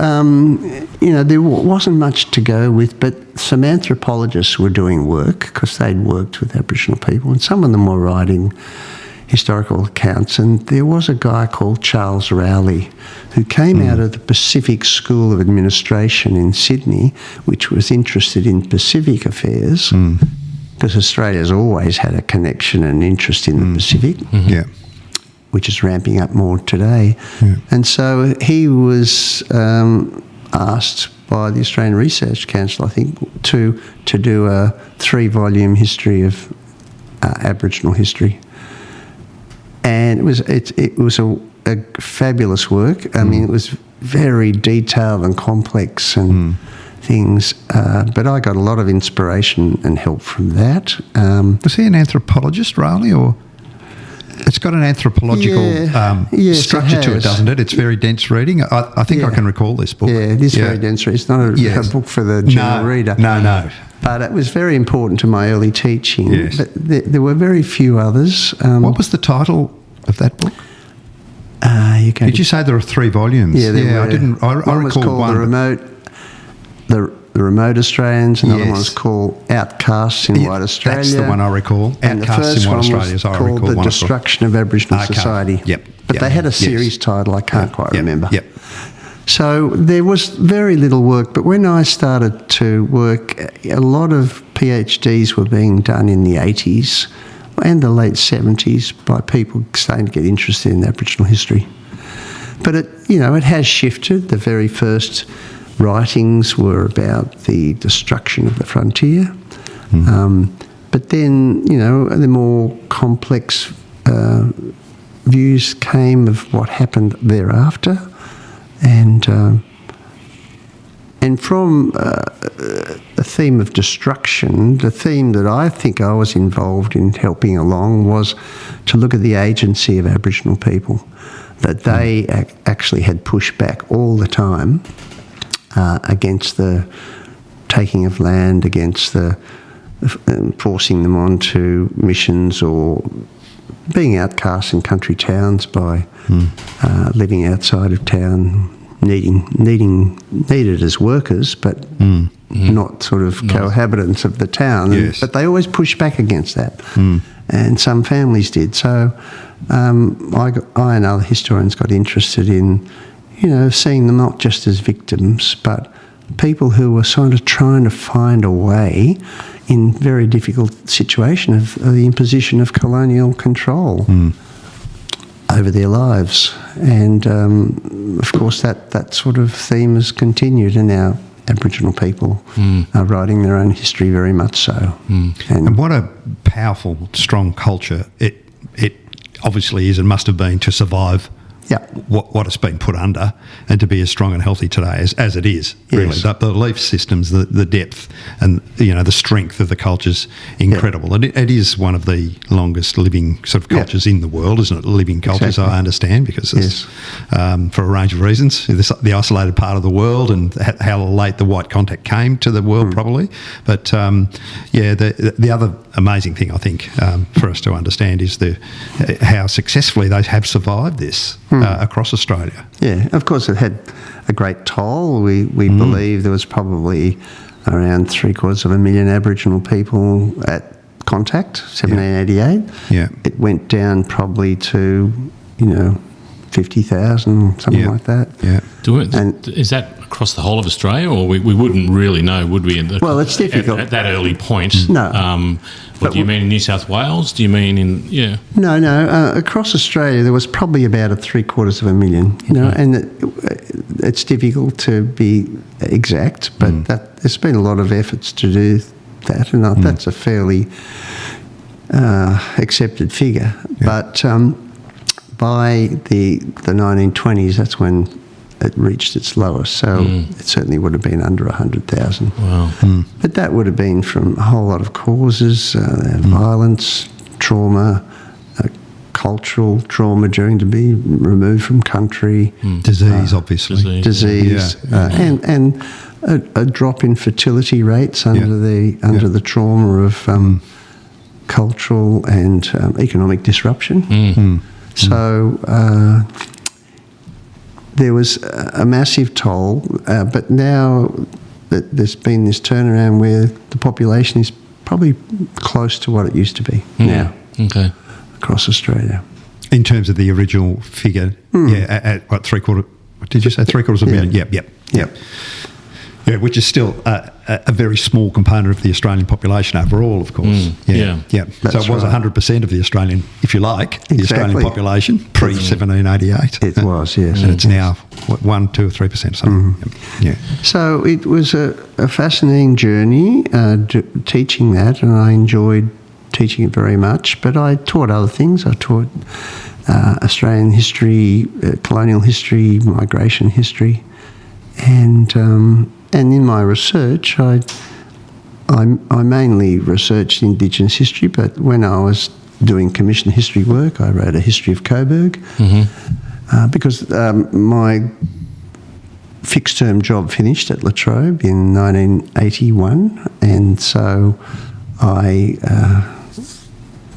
there wasn't much to go with, but some anthropologists were doing work because they'd worked with Aboriginal people, and some of them were writing historical accounts. And there was a guy called Charles Rowley who came out of the Pacific School of Administration in Sydney, which was interested in Pacific affairs, because Australia's always had a connection and interest in the Pacific. Which is ramping up more today. And so he was asked by the Australian Research Council, I think, to do a 3-volume history of Aboriginal history. And it was a fabulous work. I mean, it was very detailed and complex and things, but I got a lot of inspiration and help from that. Was he an anthropologist, Rowley, or...? It's got an anthropological structure to it, doesn't it? It's very dense reading. I think I can recall this book. Yeah, it is very dense reading. It's not a book for the general reader. No. But it was very important to my early teaching. Yes. But there were very few others. What was the title of that book? Did you say there are 3 volumes? Yeah, there were. I didn't. I one was called one. The Remote Australians, another one was called Outcasts in White Australia. That's the one I recall. And Outcasts in White Australia, as I recall. Called The Destruction of Aboriginal Society. But they had a series title, I can't quite remember. So there was very little work, but when I started to work, a lot of PhDs were being done in the 80s and the late 70s by people starting to get interested in Aboriginal history. But it has shifted. The very first writings were about the destruction of the frontier. But then, the more complex views came of what happened thereafter. And from the theme of destruction, the theme that I think I was involved in helping along was to look at the agency of Aboriginal people, that they actually had pushed back all the time against the taking of land, against the forcing them onto missions or being outcast in country towns by living outside of town, needed as workers, but not sort of cohabitants of the town. Yes. But they always pushed back against that, and some families did. So I and other historians got interested in, seeing them not just as victims, but people who were sort of trying to find a way in very difficult situation of the imposition of colonial control over their lives. And, of course, that sort of theme has continued, and now Aboriginal people are writing their own history very much so. And what a powerful, strong culture it obviously is and must have been to survive what it's been put under, and to be as strong and healthy today as it is. Really, Yes. the belief systems, the depth, and the strength of the culture's incredible. And it is one of the longest living sort of cultures in the world, isn't it? Living cultures, Exactly. I understand, because it's for a range of reasons. The isolated part of the world, and how late the white contact came to the world, probably. But the other amazing thing I think for us to understand is how successfully they have survived this across Australia. Yeah, of course it had a great toll. We believe there was probably around 750,000 Aboriginal people at contact, 1788. Yeah. It went down probably to, 50,000, something like that. Yeah. Is that across the whole of Australia, or we wouldn't really know, would we? Well, it's difficult. At that early point. No. What do you mean in New South Wales? Do you mean in, No. Across Australia, there was probably about 750,000, and it's difficult to be exact, but there's been a lot of efforts to do that, and that's a fairly accepted figure. Yeah. But by the 1920s, that's when it reached its lowest, so it certainly would have been under 100,000. Wow. But that would have been from a whole lot of causes, violence, trauma, cultural trauma during to be removed from country, Disease, obviously. disease, and a drop in fertility rates under the trauma of cultural and economic disruption. So there was a massive toll, but now that there's been this turnaround where the population is probably close to what it used to be now across Australia. In terms of the original figure, at what, did you say 750,000? Yep. Yeah, which is still a very small component of the Australian population overall, of course. So it was 100% of the Australian, if you like, the Australian population pre-1788. It was, yes. And it's now, 1, 2 or 3% or something. Yeah. So it was a fascinating journey teaching that, and I enjoyed teaching it very much. But I taught other things. I taught Australian history, colonial history, migration history, and in my research, I mainly researched Indigenous history, but when I was doing commissioned history work, I wrote a history of Coburg, because my fixed-term job finished at La Trobe in 1981, and so I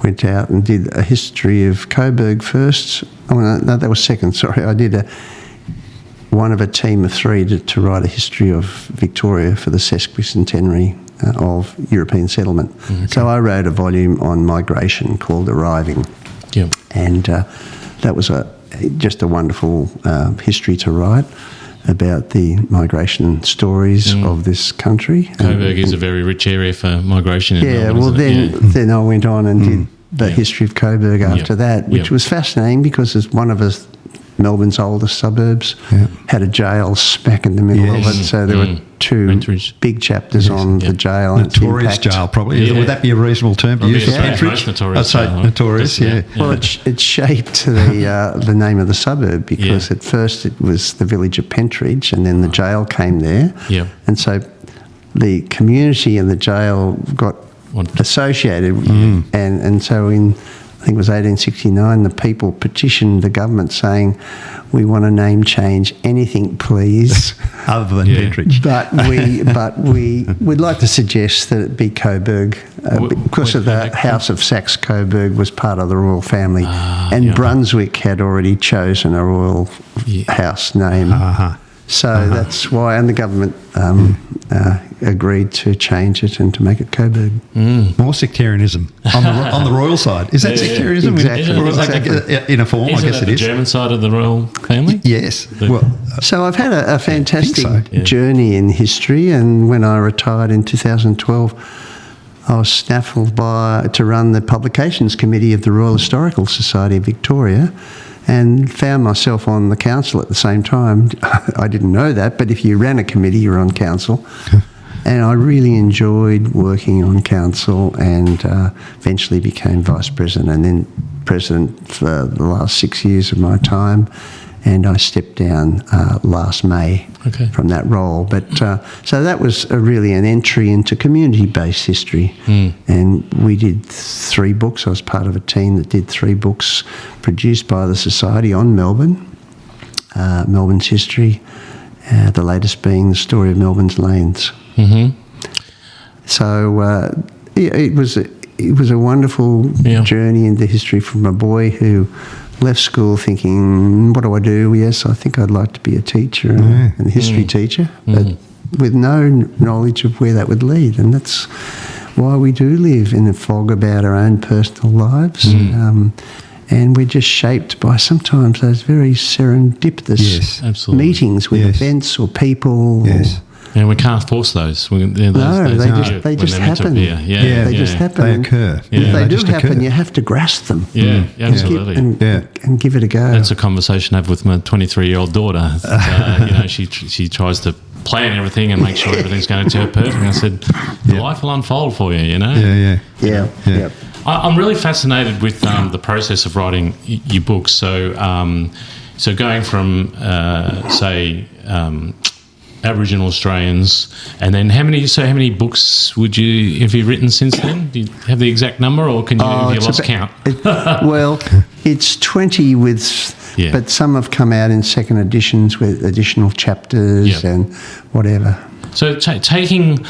went out and did a history of Coburg first. Oh, no, that was second, sorry. I did one of a team of 3 to write a history of Victoria for the sesquicentenary of European settlement. So I wrote a volume on migration called Arriving. And that was just a wonderful history to write about the migration stories of this country. Coburg is a very rich area for migration. Then I went on and did the history of Coburg after that, which was fascinating because it's one of Melbourne's oldest suburbs, had a jail smack in the middle of it, so there were 2 big chapters on the jail. Notorious jail, probably. Would that be a reasonable term to use? Notorious jail. Notorious, Well, it shaped the name of the suburb because at first it was the village of Pentridge, and then the jail came there. And so the community and the jail got associated, and so in, I think it was 1869, the people petitioned the government saying, we want a name change, anything please. Other than Pentridge. But we'd like to suggest that it be Coburg, because of the House of Saxe-Coburg was part of the royal family, and Brunswick had already chosen a royal house name. So that's why, and the government agreed to change it and to make it Coburg. More sectarianism on the royal side. Is that sectarianism? Exactly. In a form, I guess it is. The German side of the royal family? Yes. So I've had a fantastic journey in history, and when I retired in 2012, I was snaffled to run the publications committee of the Royal Historical Society of Victoria, and found myself on the council at the same time. I didn't know that, but if you ran a committee, you were on council. And I really enjoyed working on council, and eventually became vice president, and then president for the last 6 years of my time, and I stepped down last May from that role. But so that was really an entry into community-based history. And we did 3 books. I was part of a team that did 3 books produced by the Society on Melbourne, Melbourne's history, the latest being the story of Melbourne's lanes. So it was a wonderful journey into history from a boy who left school thinking, what do I do? Yes, I think I'd like to be a teacher and a history teacher, but with no knowledge of where that would lead. And that's why we do live in a fog about our own personal lives. And we're just shaped by sometimes those very serendipitous meetings with events or people. And we can't force those. They just happen. They just happen. They occur. If they do happen, you have to grasp them. Absolutely. And give it a go. That's a conversation I have with my 23-year-old daughter. She tries to plan everything and make sure everything's going to turn perfect. And I said, life will unfold for you, I'm really fascinated with the process of writing your books. So going from, Aboriginal Australians, and then how many books have you written since then? Do you have the exact number, or can you have you lost count? Well, it's 20 but some have come out in second editions with additional chapters and whatever. So taking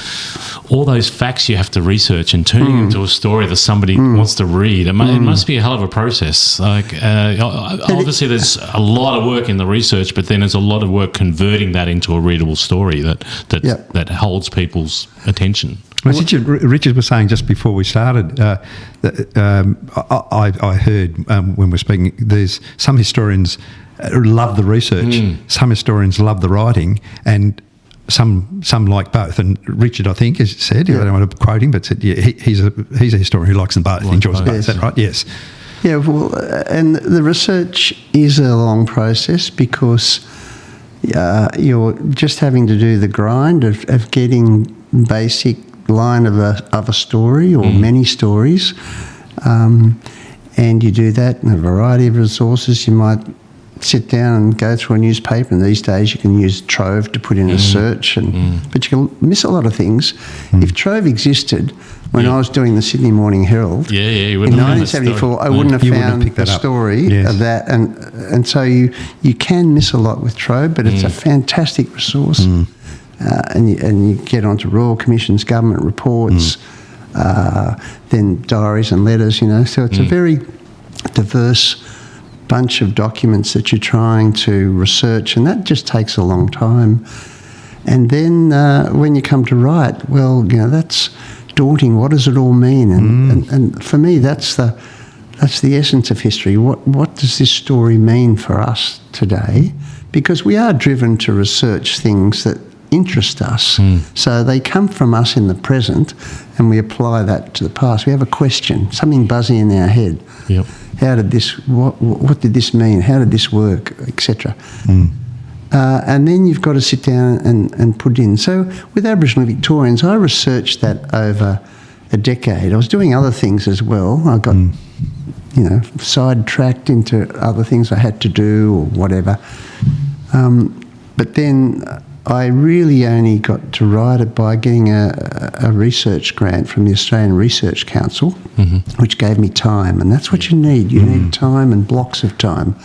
all those facts you have to research and turning into a story that somebody wants to read, it must be a hell of a process. Like obviously there's a lot of work in the research, but then there's a lot of work converting that into a readable story that holds people's attention. Well, Richard was saying just before we started I heard when we were speaking, there's some historians love the research, some historians love the writing, and some like both. And Richard, I think, has said, I don't want to quote him, but said, he's a historian who likes them both, enjoys both. Is that right? Yes. Yeah, well, and the research is a long process because you're just having to do the grind of getting basic line of a story or many stories, and you do that in a variety of resources. You might sit down and go through a newspaper, and these days you can use Trobe to put in a search, but you can miss a lot of things. If Trobe existed when I was doing the Sydney Morning Herald in 1974, I wouldn't have found the story of that, and so you can miss a lot with Trobe, but it's a fantastic resource. And you get onto Royal Commissions, government reports, then diaries and letters, so it's a very diverse bunch of documents that you're trying to research, and that just takes a long time. And then when you come to write, well, that's daunting. What does it all mean? And for me, that's the essence of history. What does this story mean for us today? Because we are driven to research things that interest us. So they come from us in the present, and we apply that to the past. We have a question, something buzzing in our head. How did this? What did this mean? How did this work, etc. And then you've got to sit down and put in. So with Aboriginal Victorians, I researched that over a decade. I was doing other things as well. I got sidetracked into other things I had to do or whatever. But then I really only got to write it by getting a research grant from the Australian Research Council, which gave me time, and that's what you need. You need time and blocks of time.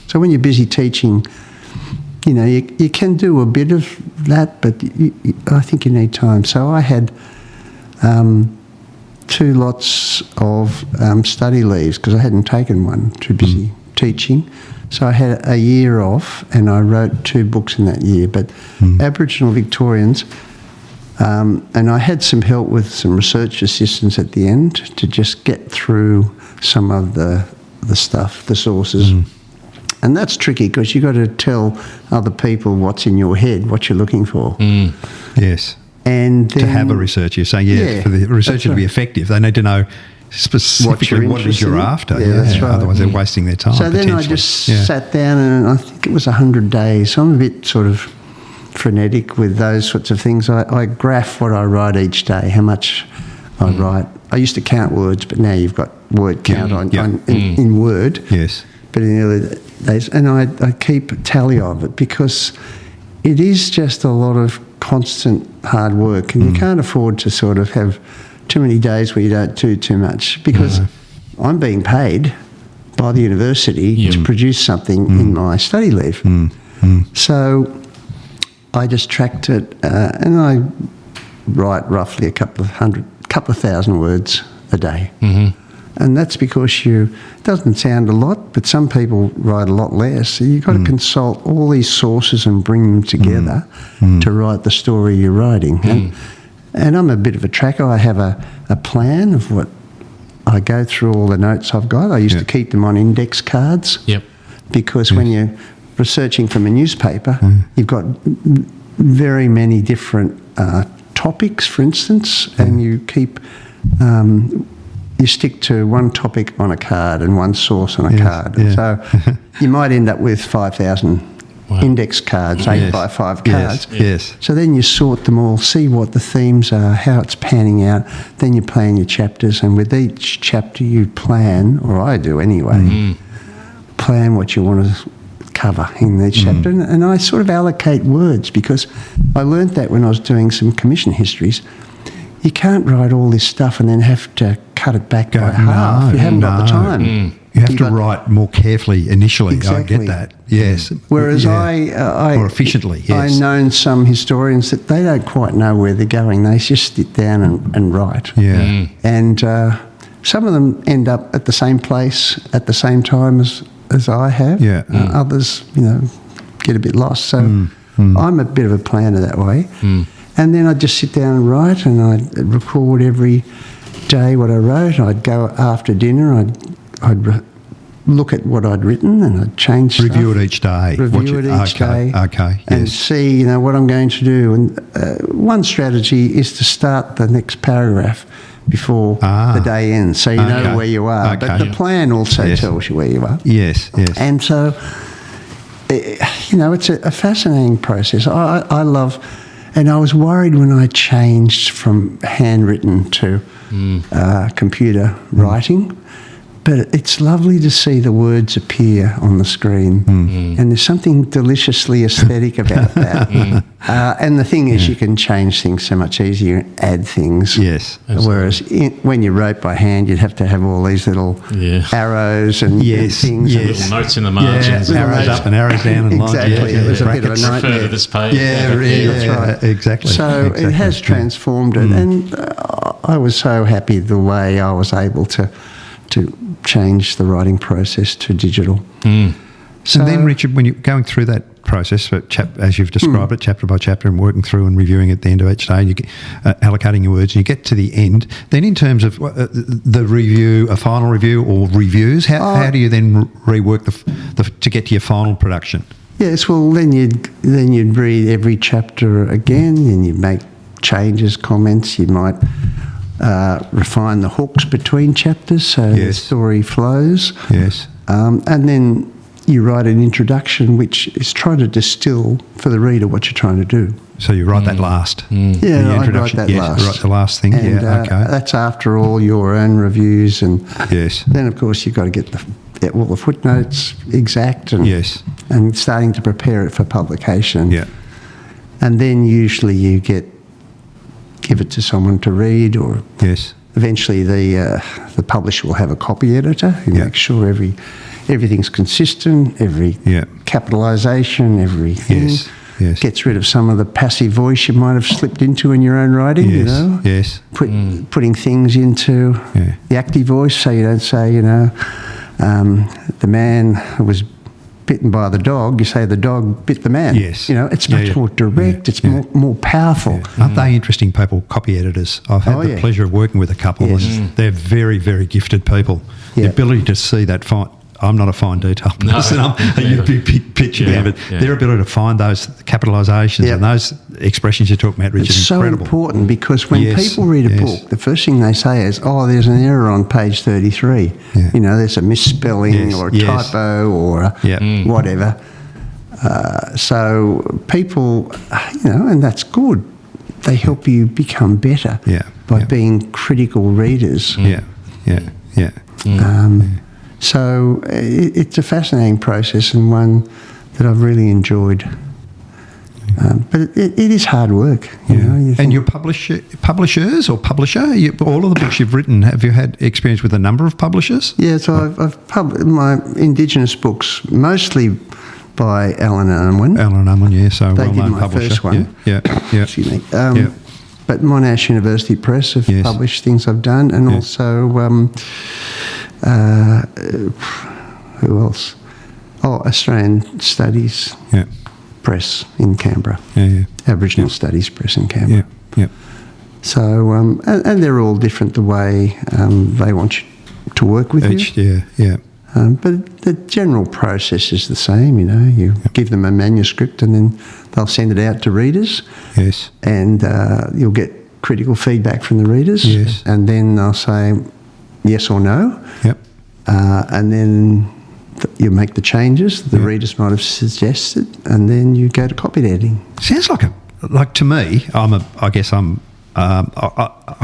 So when you're busy teaching, you can do a bit of that, but I think you need time. So I had 2 lots of study leaves because I hadn't taken one, too busy teaching. So I had a year off, and I wrote 2 books in that year. But Aboriginal Victorians, and I had some help with some research assistants at the end to just get through some of the stuff, the sources. And that's tricky because you've got to tell other people what's in your head, what you're looking for. Yes. And then, to have a researcher, saying, for the researcher to be effective, they need to know specifically what it is you're after. That's right. Otherwise they're wasting their time. So then I just sat down, and I think it was 100 days. So I'm a bit sort of frenetic with those sorts of things. I graph what I write each day, how much I write I used to count words, but now you've got word count in Word. Yes. But in the early days, and I keep tally of it because it is just a lot of constant hard work, and you can't afford to sort of have too many days where you don't do too much, because I'm being paid by the university to produce something in my study leave. So I just tracked it, and I write roughly a couple of thousand words a day. And that's because it doesn't sound a lot, but some people write a lot less. So you've got to consult all these sources and bring them together to write the story you're writing. And I'm a bit of a tracker. I have a plan of what I go through, all the notes I've got. I used to keep them on index cards. Because when you're researching from a newspaper, you've got very many different topics, for instance, and you keep... you stick to one topic on a card and one source on a card. And so you might end up with 5,000 index cards, 8 by 5 cards. So then you sort them all, see what the themes are, how it's panning out. Then you plan your chapters, and with each chapter you plan, or I do anyway, plan what you want to cover in each chapter. And I sort of allocate words, because I learnt that when I was doing some commission histories. You can't write all this stuff and then have to cut it back by half. You haven't got the time. You have to write more carefully initially. Exactly. I get that. Yes. Whereas more efficiently. Yes. I've known some historians that they don't quite know where they're going. They just sit down and write. And some of them end up at the same place at the same time as I have. Others, get a bit lost. So I'm a bit of a planner that way. And then I'd just sit down and write, and I'd record every day what I wrote. I'd go after dinner, I'd look at what I'd written, and I'd change stuff. Review it each day. Review it each day. Okay, and see, what I'm going to do. And one strategy is to start the next paragraph before the day ends, so you know where you are. But the plan also tells you where you are. Yes. And so, it's a fascinating process. I love... And I was worried when I changed from handwritten to computer writing. But it's lovely to see the words appear on the screen. And there's something deliciously aesthetic about that. And the thing is, you can change things so much easier and add things. Yes. Whereas when you wrote by hand, you'd have to have all these little arrows and things. And little notes in the margins. Arrows up and arrows down and lines. Exactly. It was a bit of a nightmare. Refer to this page. That's right. Exactly. So it has transformed it. And I was so happy the way I was able to change the writing process to digital. So then, Richard, when you're going through that process, as you've described it, chapter by chapter, and working through and reviewing at the end of each day, and you get, allocating your words, and you get to the end, then in terms of the review, a final review or reviews, how do you then rework to get to your final production? Yes, well, then you'd read every chapter again, and you'd make changes, comments. You might refine the hooks between chapters so the story flows. And then you write an introduction which is trying to distill for the reader what you're trying to do. So you write that last. Yeah, I write that last. Write the last thing. And, that's after all your own reviews. And then, of course, you've got to get all the footnotes exact and starting to prepare it for publication. And then usually you give it to someone to read, or eventually the publisher will have a copy editor who makes sure everything's consistent, every capitalisation, everything. Gets rid of some of the passive voice you might have slipped into in your own writing, putting things into the active voice, so you don't say, the man was bitten by the dog, you say the dog bit the man. It's much more direct, it's more powerful. Aren't they interesting people, copy editors? I've had the pleasure of working with a couple, and they're very, very gifted people. The ability to see that fine... I'm not a fine detail person. I'm a big picture man, but their ability to find those capitalisations and those expressions you're talking about, Richard, it's incredible. So important, because when people read a book, the first thing they say is, there's an error on page 33. There's a misspelling or a typo or whatever. So people, and that's good. They help you become better. by being critical readers. Yeah. So it's a fascinating process and one that I've really enjoyed. But it is hard work, you know. And your publishers or publisher, all of the books you've written, have you had experience with a number of publishers? Yeah, so I've published my Indigenous books mostly by Allen and Unwin. Allen and Unwin, yeah, so they well-known did my publisher. first one. Yeah. Excuse me. But Monash University Press have published things I've done, and also who else? Oh, Australian Studies Press in Canberra. Aboriginal Studies Press in Canberra. So, and they're all different the way they want you to work with you. But the general process is the same, you know. You give them a manuscript and then they'll send it out to readers. Yes. And you'll get critical feedback from the readers. Yes. And then they'll say yes or no. Yep. And then you make the changes the readers might have suggested, and then you go to copy editing. Sounds like to me, I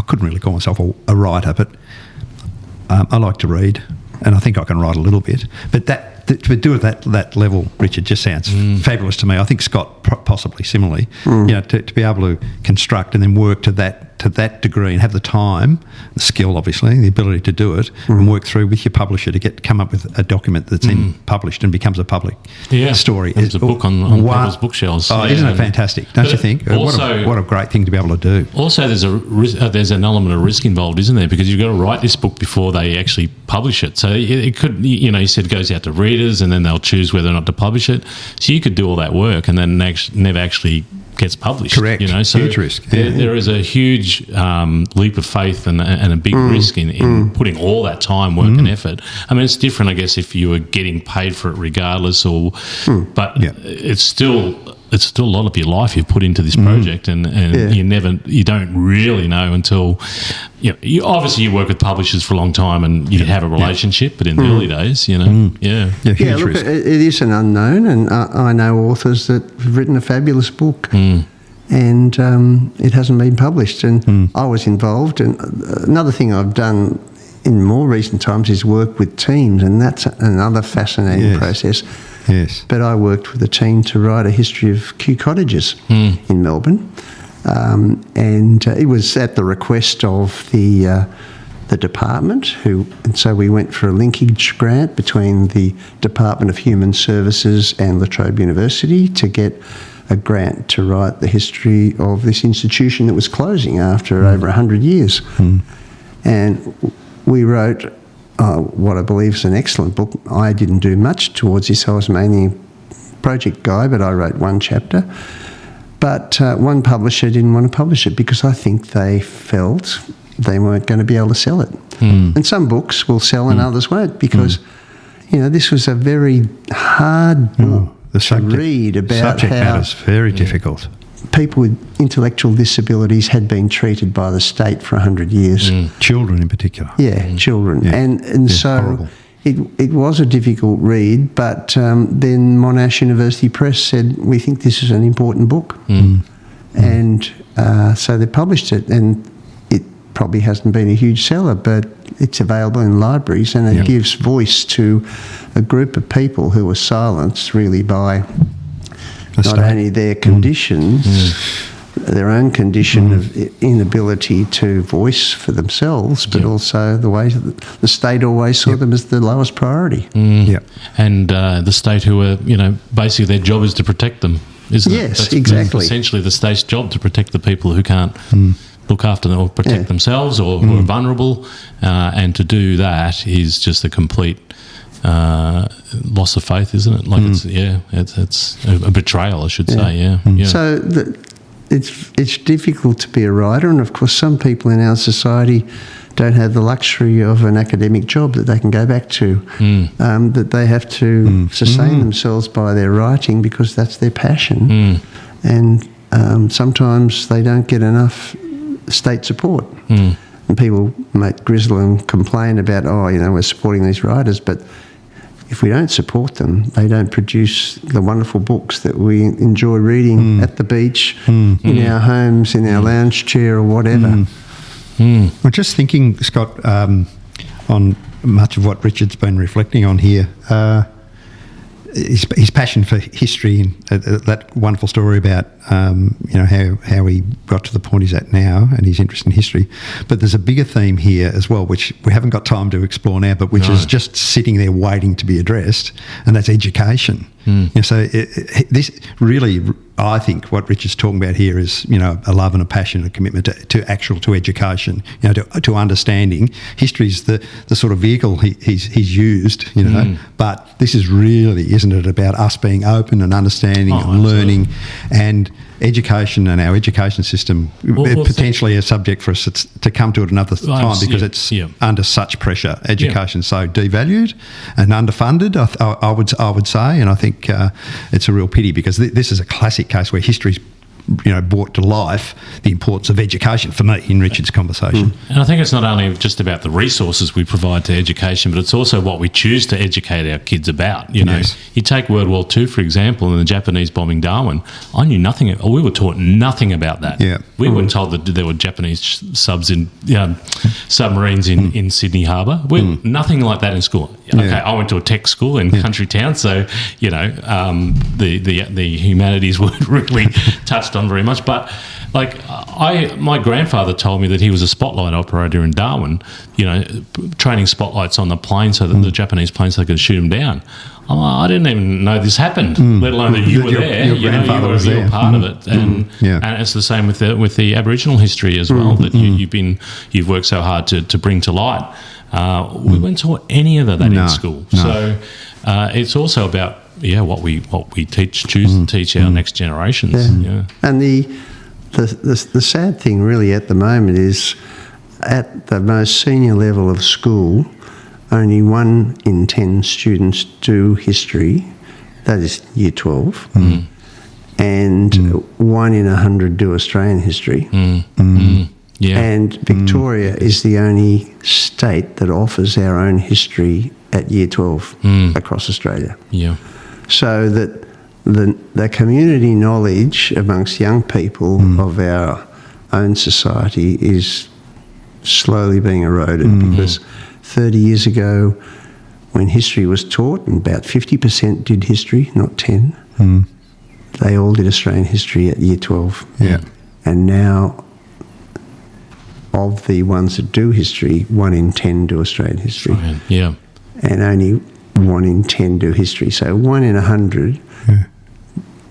couldn't really call myself a writer, but I like to read. And I think I can write a little bit. But to do it at that level, Richard, just sounds fabulous to me. I think Scott possibly similarly. You know, to be able to construct and then work to that degree and have the time, the skill, obviously, the ability to do it, and work through with your publisher to come up with a document that's then published and becomes a public story. It's a book on people's bookshelves. Oh, isn't it fantastic? Don't you think? Also, what a great thing to be able to do. Also, there's an element of risk involved, isn't there? Because you've got to write this book before they actually publish it. So it could, you know, you said it goes out to readers and then they'll choose whether or not to publish it. So you could do all that work and then never actually gets published. Correct. You know, so huge risk. There is a huge leap of faith and a big risk in putting all that time, work, and effort. I mean, it's different, I guess, if you were getting paid for it regardless, but it's still a lot of your life you've put into this project, and you don't really know until you obviously you work with publishers for a long time and you have a relationship, but in the early days, you know, Look, it is an unknown, and I know authors that have written a fabulous book. And it hasn't been published, and I was involved. And another thing I've done in more recent times is work with teams, and that's another fascinating process. Yes. But I worked with a team to write a history of Kew cottages in Melbourne, and it was at the request of the department, and so we went for a linkage grant between the Department of Human Services and La Trobe University to get a grant to write the history of this institution that was closing after over 100 years. And we wrote what I believe is an excellent book. I didn't do much towards this. I was mainly a project guy, but I wrote one chapter. But one publisher didn't want to publish it because I think they felt they weren't going to be able to sell it. And some books will sell and others won't, because this was a very hard book to read about subject how matter's very difficult. People with intellectual disabilities had been treated by the state for 100 years. Children in particular. Children. And so horrible. It was a difficult read, but then Monash University Press said, we think this is an important book. And so they published it, and it probably hasn't been a huge seller, but it's available in libraries, and it gives voice to a group of people who were silenced really by not only their conditions, their own condition of inability to voice for themselves, but also the way that the state always saw them as the lowest priority. And the state who are, basically their job is to protect them, isn't it? Yes, That's exactly. essentially the state's job, to protect the people who can't look after them or protect themselves or who are vulnerable, and to do that is just a complete loss of faith, isn't it? Like it's a betrayal, I should say. So it's difficult to be a writer, and of course some people in our society don't have the luxury of an academic job that they can go back to, that they have to sustain themselves by their writing because that's their passion, and sometimes they don't get enough state support. And people might grizzle and complain about, we're supporting these writers, but if we don't support them, they don't produce the wonderful books that we enjoy reading at the beach, in our homes, in our lounge chair or whatever. I'm just thinking, Scott, on much of what Richard's been reflecting on here. His passion for history and that wonderful story about how he got to the point he's at now and his interest in history. But there's a bigger theme here as well, which we haven't got time to explore now, but which is just sitting there waiting to be addressed, and that's education. So this really, I think what Richard's talking about here is, a love and a passion and a commitment to education, to understanding. History's the sort of vehicle he's used, but this is really, isn't it, about us being open and understanding and learning, and education and our education system potentially a subject for us to come to at another time, because it's under such pressure. Education's so devalued and underfunded, I would say, and I think it's a real pity, because this is a classic case where history's brought to life the importance of education for me in Richard's conversation. And I think it's not only just about the resources we provide to education, but it's also what we choose to educate our kids about. You take World War II, for example, and the Japanese bombing Darwin. I knew nothing. We were taught nothing about that. We weren't told that there were Japanese submarines in Sydney Harbour. Nothing like that in school. Okay, I went to a tech school in country town, so the humanities weren't really touched on very much. But my grandfather told me that he was a spotlight operator in Darwin, training spotlights on the plane so that the Japanese planes, they could shoot them down. I didn't even know this happened, let alone that you were there. Your grandfather was there. You were part of it, and it's the same with the Aboriginal history as well. That you've worked so hard to bring to light. We weren't taught any of that in school, so it's also about what we choose to teach our next generations. And the sad thing really at the moment is, at the most senior level of school, only 1 in 10 students do history, that is year 12, and 1 in 100 do Australian history. And Victoria is the only state that offers our own history at year 12 across Australia. So that the community knowledge amongst young people of our own society is slowly being eroded, because 30 years ago, when history was taught, and about 50% did history, not 10, they all did Australian history at year 12. And now, of the ones that do history, 1 in 10 do Australian history. And only 1 in 10 do history. So 1 in 100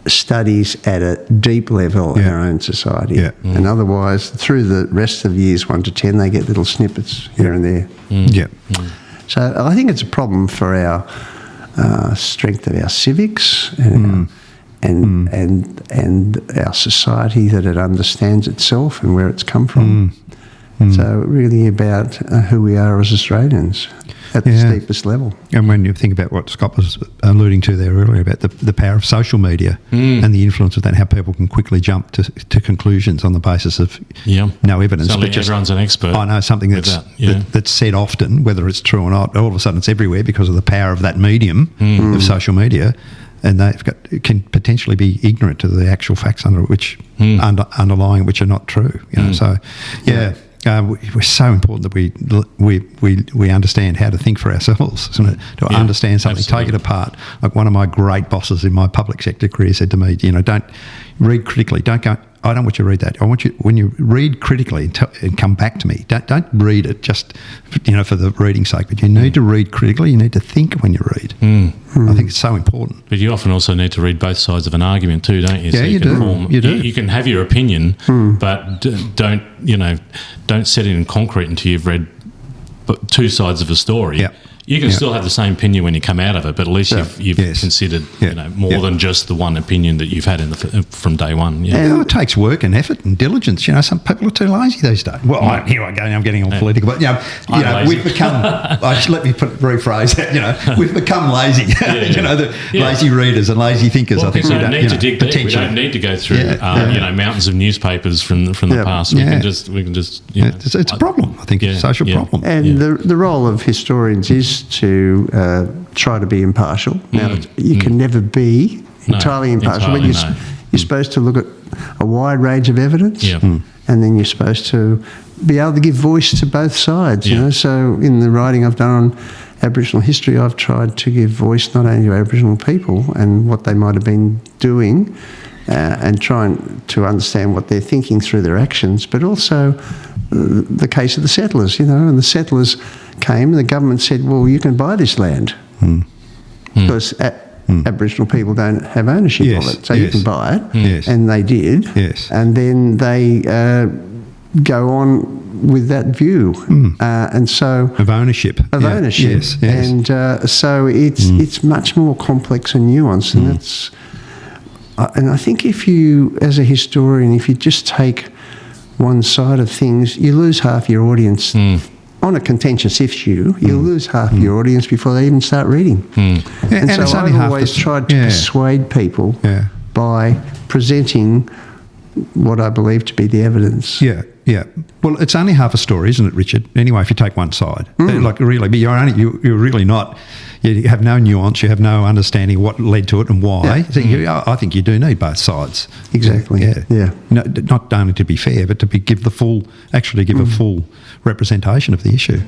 studies at a deep level in our own society. And otherwise, through the rest of years 1 to 10, they get little snippets here and there. So I think it's a problem for our strength of our civics and our society, that it understands itself and where it's come from. So really about who we are as Australians at the steepest level. And when you think about what Scott was alluding to there earlier about the power of social media and the influence of that, how people can quickly jump to conclusions on the basis of no evidence. Suddenly everyone's an expert. I know something that's said often, whether it's true or not, all of a sudden it's everywhere because of the power of that medium of social media. And it can potentially be ignorant to the actual facts underlying which are not true. So we're so important that we understand how to think for ourselves, isn't it? To understand something, take it apart. Like one of my great bosses in my public sector career said to me, don't read critically. Don't go, I don't want you to read that. I want you, when you read critically and come back to me, don't read it just for the reading's sake, but you need to read critically. You need to think when you read. I think it's so important. But you often also need to read both sides of an argument too, don't you? Yeah, so you do. You can have your opinion, but don't set it in concrete until you've read two sides of a story. You can still have the same opinion when you come out of it, but at least you've considered more than just the one opinion that you've had from day one. And it takes work and effort and diligence. Some people are too lazy these days. Well, here I go. I'm getting all political, but we've become. Let me rephrase that. We've become lazy. The lazy readers and lazy thinkers. Well, I think we don't need to dig deep. We don't need to go through mountains of newspapers from the past. We can just. It's a problem. I think it's a social problem. And the role of historians is to try to be impartial. Now, you can never be entirely impartial. You're supposed to look at a wide range of evidence and then you're supposed to be able to give voice to both sides, you know. So in the writing I've done on Aboriginal history, I've tried to give voice not only to Aboriginal people and what they might have been doing, and trying to understand what they're thinking through their actions, but also the case of the settlers, you know. And the settlers came and the government said, well, you can buy this land because Aboriginal people don't have ownership of it, so you can buy it. And they did. And then they go on with that view, and so of ownership. And so it's much more complex and nuanced, and that's. And I think if you, as a historian, if you just take one side of things, you lose half your audience. On a contentious issue, you'll lose half your audience before they even start reading. And so I've always tried to persuade people by presenting what I believe to be the evidence. Well, it's only half a story, isn't it, Richard? Anyway, if you take one side, like really, but you're really not. You have no nuance. You have no understanding of what led to it and why. So I think you do need both sides. Exactly. No, not only to be fair, but to give a full representation of the issue.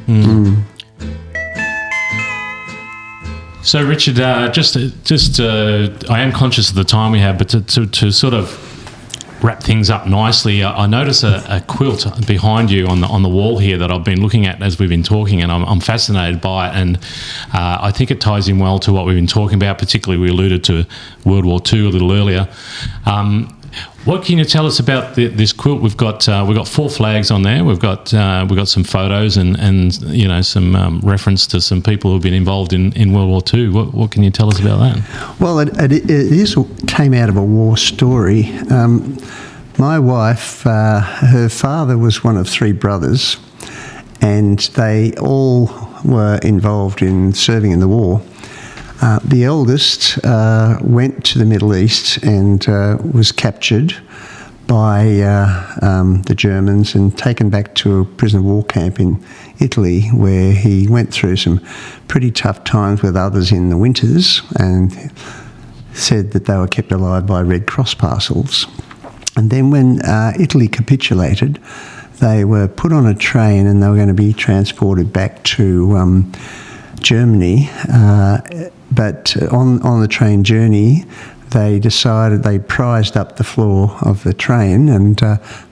So, Richard, I am conscious of the time we have, but to sort of wrap things up nicely, I notice a quilt behind you on the wall here that I've been looking at as we've been talking, and I'm fascinated by it, and I think it ties in well to what we've been talking about. Particularly, we alluded to World War II a little earlier. What can you tell us about this quilt? We've got 4 flags on there. We've got some photos and you know, some reference to some people who've been involved in World War II. What can you tell us about that? Well, it came out of a war story. My wife, her father was one of 3 brothers, and they all were involved in serving in the war. The eldest went to the Middle East and was captured by the Germans and taken back to a prisoner of war camp in Italy, where he went through some pretty tough times with others in the winters, and said that they were kept alive by Red Cross parcels. And then when Italy capitulated, they were put on a train and they were going to be transported back to Germany. But on the train journey, they decided, they prised up the floor of the train, and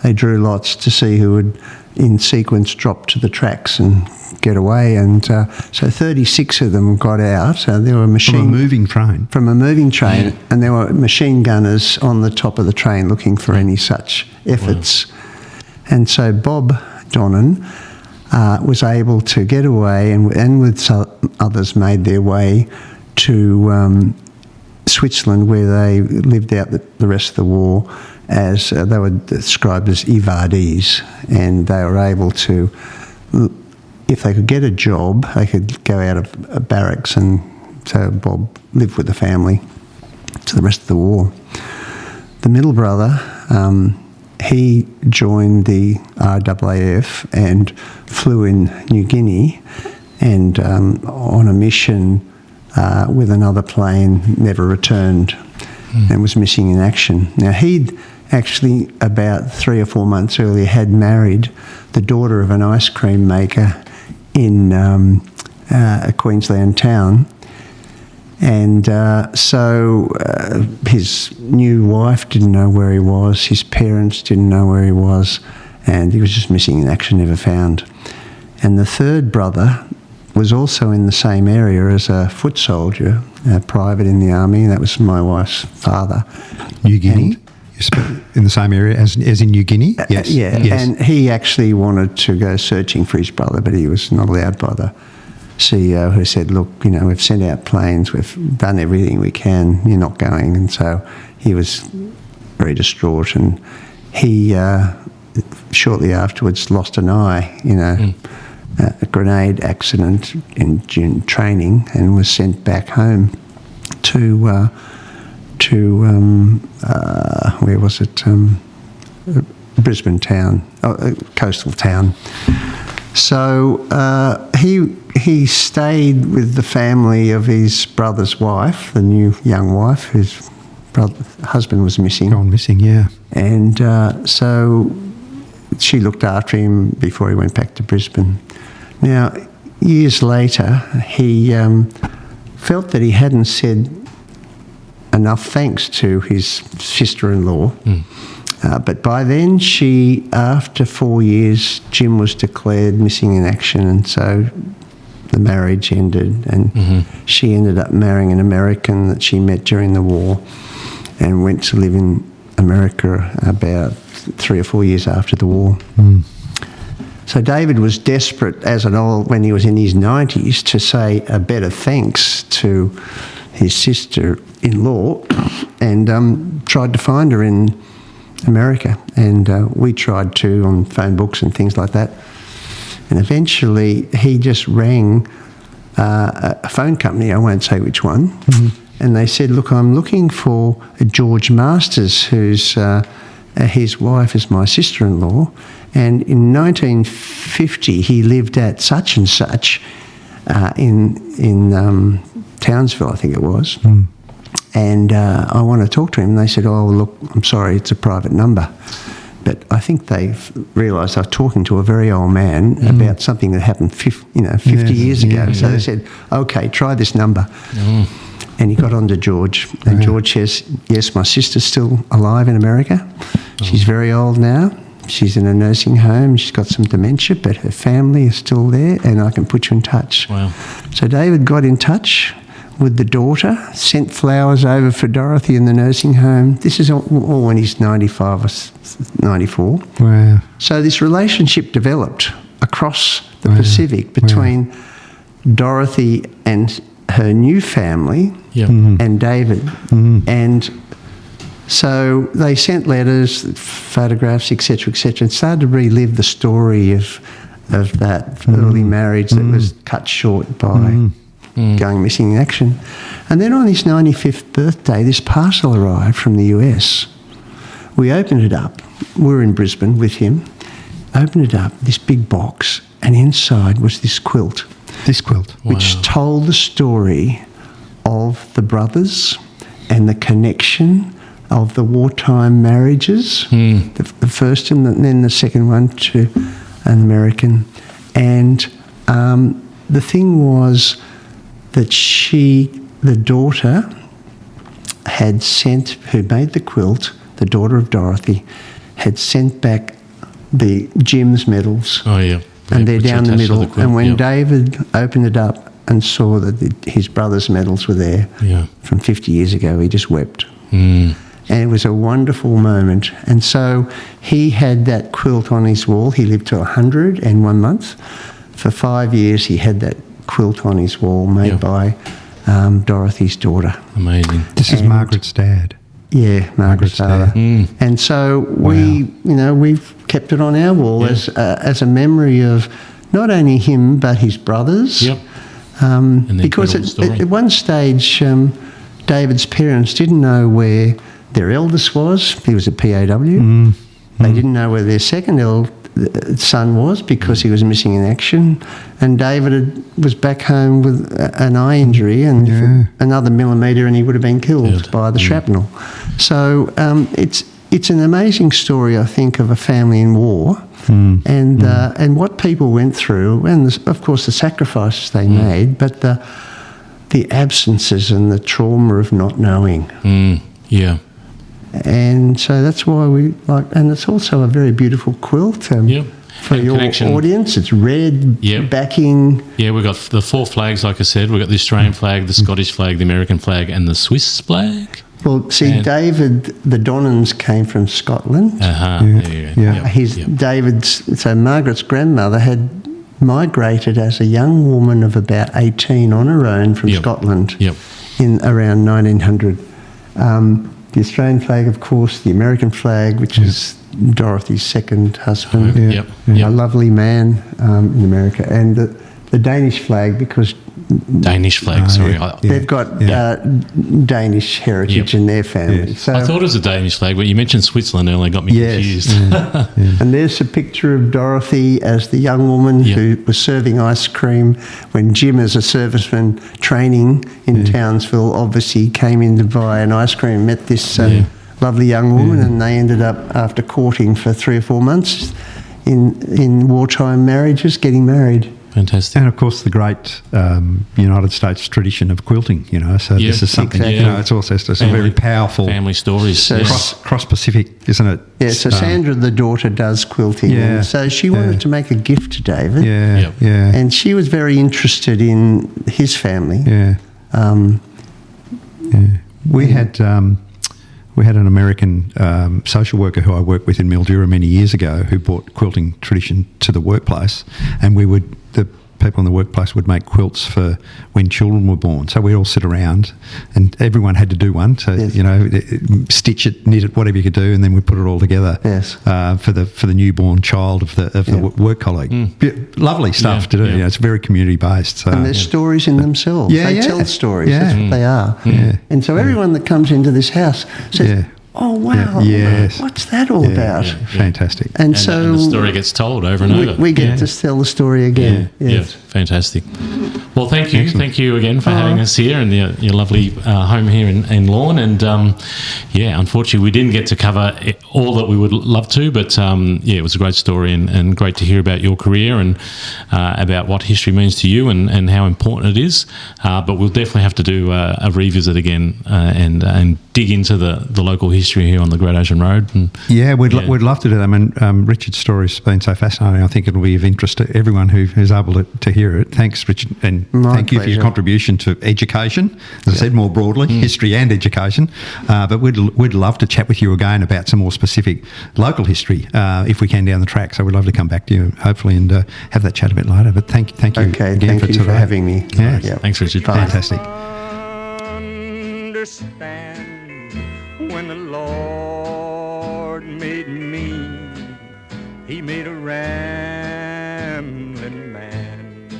they drew lots to see who would, in sequence, drop to the tracks and get away. And so 36 of them got out. There were from a moving train, and there were machine gunners on the top of the train looking for any such efforts. Wow. And so Bob Donnan was able to get away, and with some others made their way to Switzerland, where they lived out the rest of the war as they were described as evadis, and they were able to, if they could get a job, they could go out of barracks, and so Bob lived with the family to the rest of the war. The middle brother, he joined the RAAF and flew in New Guinea, and on a mission with another plane, never returned and was missing in action. Now, he'd actually, about 3 or 4 months earlier, had married the daughter of an ice cream maker in a Queensland town. And so his new wife didn't know where he was, his parents didn't know where he was, and he was just missing in action, never found. And the third brother was also in the same area as a foot soldier, a private in the army, and that was my wife's father. New Guinea? In the same area as in New Guinea? Yes. Yes. And he actually wanted to go searching for his brother, but he was not allowed by the CEO, who said, look, you know, we've sent out planes, we've done everything we can, you're not going. And so he was very distraught, and he shortly afterwards lost an eye, you know, a grenade accident in training, and was sent back home to where was it? Brisbane town, coastal town. So he stayed with the family of his brother's wife, the new young wife, whose husband was missing. Gone missing, yeah. And so she looked after him before he went back to Brisbane. Now, years later, he felt that he hadn't said enough thanks to his sister-in-law. But by then, after 4 years, Jim was declared missing in action, and so the marriage ended, and she ended up marrying an American that she met during the war and went to live in America about 3 or 4 years after the war. So David was desperate when he was in his 90s to say a better thanks to his sister-in-law, and tried to find her in America. And we tried to on phone books and things like that. And eventually he just rang a phone company, I won't say which one, and they said, look, I'm looking for George Masters, who's his wife is my sister-in-law, and in 1950 he lived at such and such in Townsville, I think it was, and I want to talk to him. And they said, oh, look, I'm sorry, it's a private number. But I think they've realised I was talking to a very old man about something that happened 50 years ago. So they said, okay, try this number. And he got on to George. And George says, yes, my sister's still alive in America. She's very old now. She's in a nursing home. She's got some dementia, but her family is still there, and I can put you in touch. Wow. So David got in touch with the daughter, sent flowers over for Dorothy in the nursing home. This is all when he's 95 or 94. Wow. So this relationship developed across the Pacific between Dorothy and her new family and David. And so they sent letters, photographs, etc., and started to relive the story of that early marriage that was cut short by going missing in action. And then on his 95th birthday, this parcel arrived from the US. We opened it up. We were in Brisbane with him. Opened it up, this big box, and inside was this quilt. This quilt. Which told the story of the brothers and the connection of the wartime marriages, the first and then the second one to an American. And the thing was that the daughter had sent, who made the quilt, the daughter of Dorothy, had sent back the Jim's medals. Oh, yeah. And they're down the middle. And when David opened it up and saw that his brother's medals were there from 50 years ago, he just wept. And it was a wonderful moment. And so he had that quilt on his wall. He lived to 101 months. For 5 years, he had that quilt on his wall made by Dorothy's daughter. Amazing. This is Margaret's dad. Yeah, Margaret's father. And so we've kept it on our wall as a memory of not only him but his brothers. Because at one stage, David's parents didn't know where their eldest was. He was a PAW. They didn't know where their second son was because he was missing in action, and David was back home with an eye injury and another millimetre and he would have been killed by the shrapnel. So it's an amazing story, I think, of a family in war and what people went through, and of course the sacrifices they made, but the absences and the trauma of not knowing. And so that's why we like, and it's also a very beautiful quilt for your audience. It's red backing. Yeah, we've got the 4 flags, like I said. We've got the Australian flag, the Scottish flag, the American flag, and the Swiss flag. Well, see, David, the Donnans came from Scotland. So Margaret's grandmother had migrated as a young woman of about 18 on her own from Scotland in around 1900. The Australian flag, of course, the American flag, which is Dorothy's second husband, a lovely man in America, and the Danish flag, because they've got Danish heritage in their family. So I thought it was a Danish flag, but you mentioned Switzerland earlier, got me confused. And there's a picture of Dorothy as the young woman who was serving ice cream when Jim, as a serviceman training in Townsville, obviously came in to buy an ice cream, met this lovely young woman, and they ended up, after courting for 3 or 4 months, in wartime marriages, getting married. Fantastic. And of course, the great United States tradition of quilting. So this is something. Exactly. It's also some very powerful family stories. So cross Pacific, isn't it? Yeah. So Sandra, the daughter, does quilting. Yeah. And so she wanted to make a gift to David. Yeah. Yep. Yeah. And she was very interested in his family. Yeah. We had an American social worker who I worked with in Mildura many years ago who brought quilting tradition to the workplace, and the people in the workplace would make quilts for when children were born. So we'd all sit around and everyone had to do one to, stitch it, knit it, whatever you could do, and then we put it all together for the newborn child of the work colleague. Lovely stuff to do. Yeah. It's very community based. So. And there's stories in themselves. They tell stories. That's what they are. Yeah. And so everyone that comes into this house says, oh, wow, what's that all about? Yeah. Fantastic. And so the story gets told over and over. We get to tell the story again. Yes. Fantastic. Well, thank you. Thank you again for having us here in your lovely home here in Lorne. And, unfortunately, we didn't get to cover all that we would love to, but, it was a great story and great to hear about your career and about what history means to you and how important it is. But we'll definitely have to do a revisit again and dig into the local history here on the Great Ocean Road. And, we'd love to do that. I mean, Richard's story's been so fascinating. I think it'll be of interest to everyone who's able to hear it. Thanks, Richard, and thank you for your contribution to education. As I said, more broadly, history and education. But we'd love to chat with you again about some more specific local history if we can down the track. So we'd love to come back to you, hopefully, and have that chat a bit later. But thank you again thank you for having me. Yeah. Thanks, Richard. Bye. Fantastic. Understand when the Lord made me, He made a rambling man.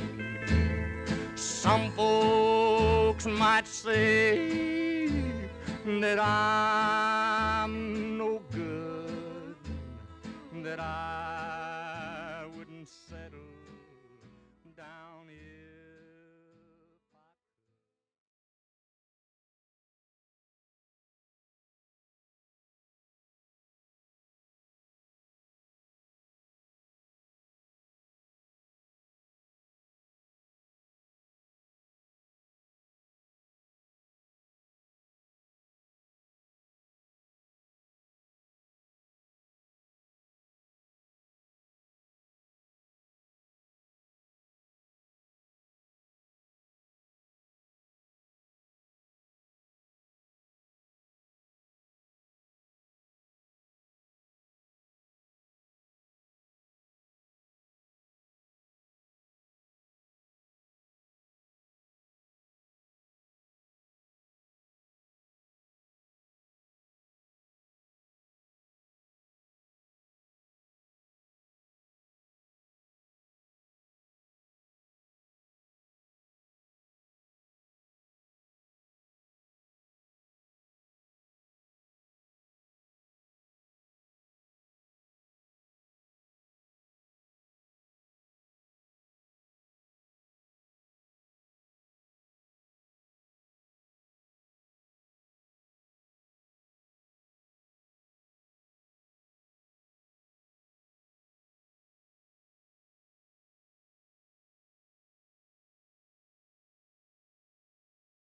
Some folks might say that I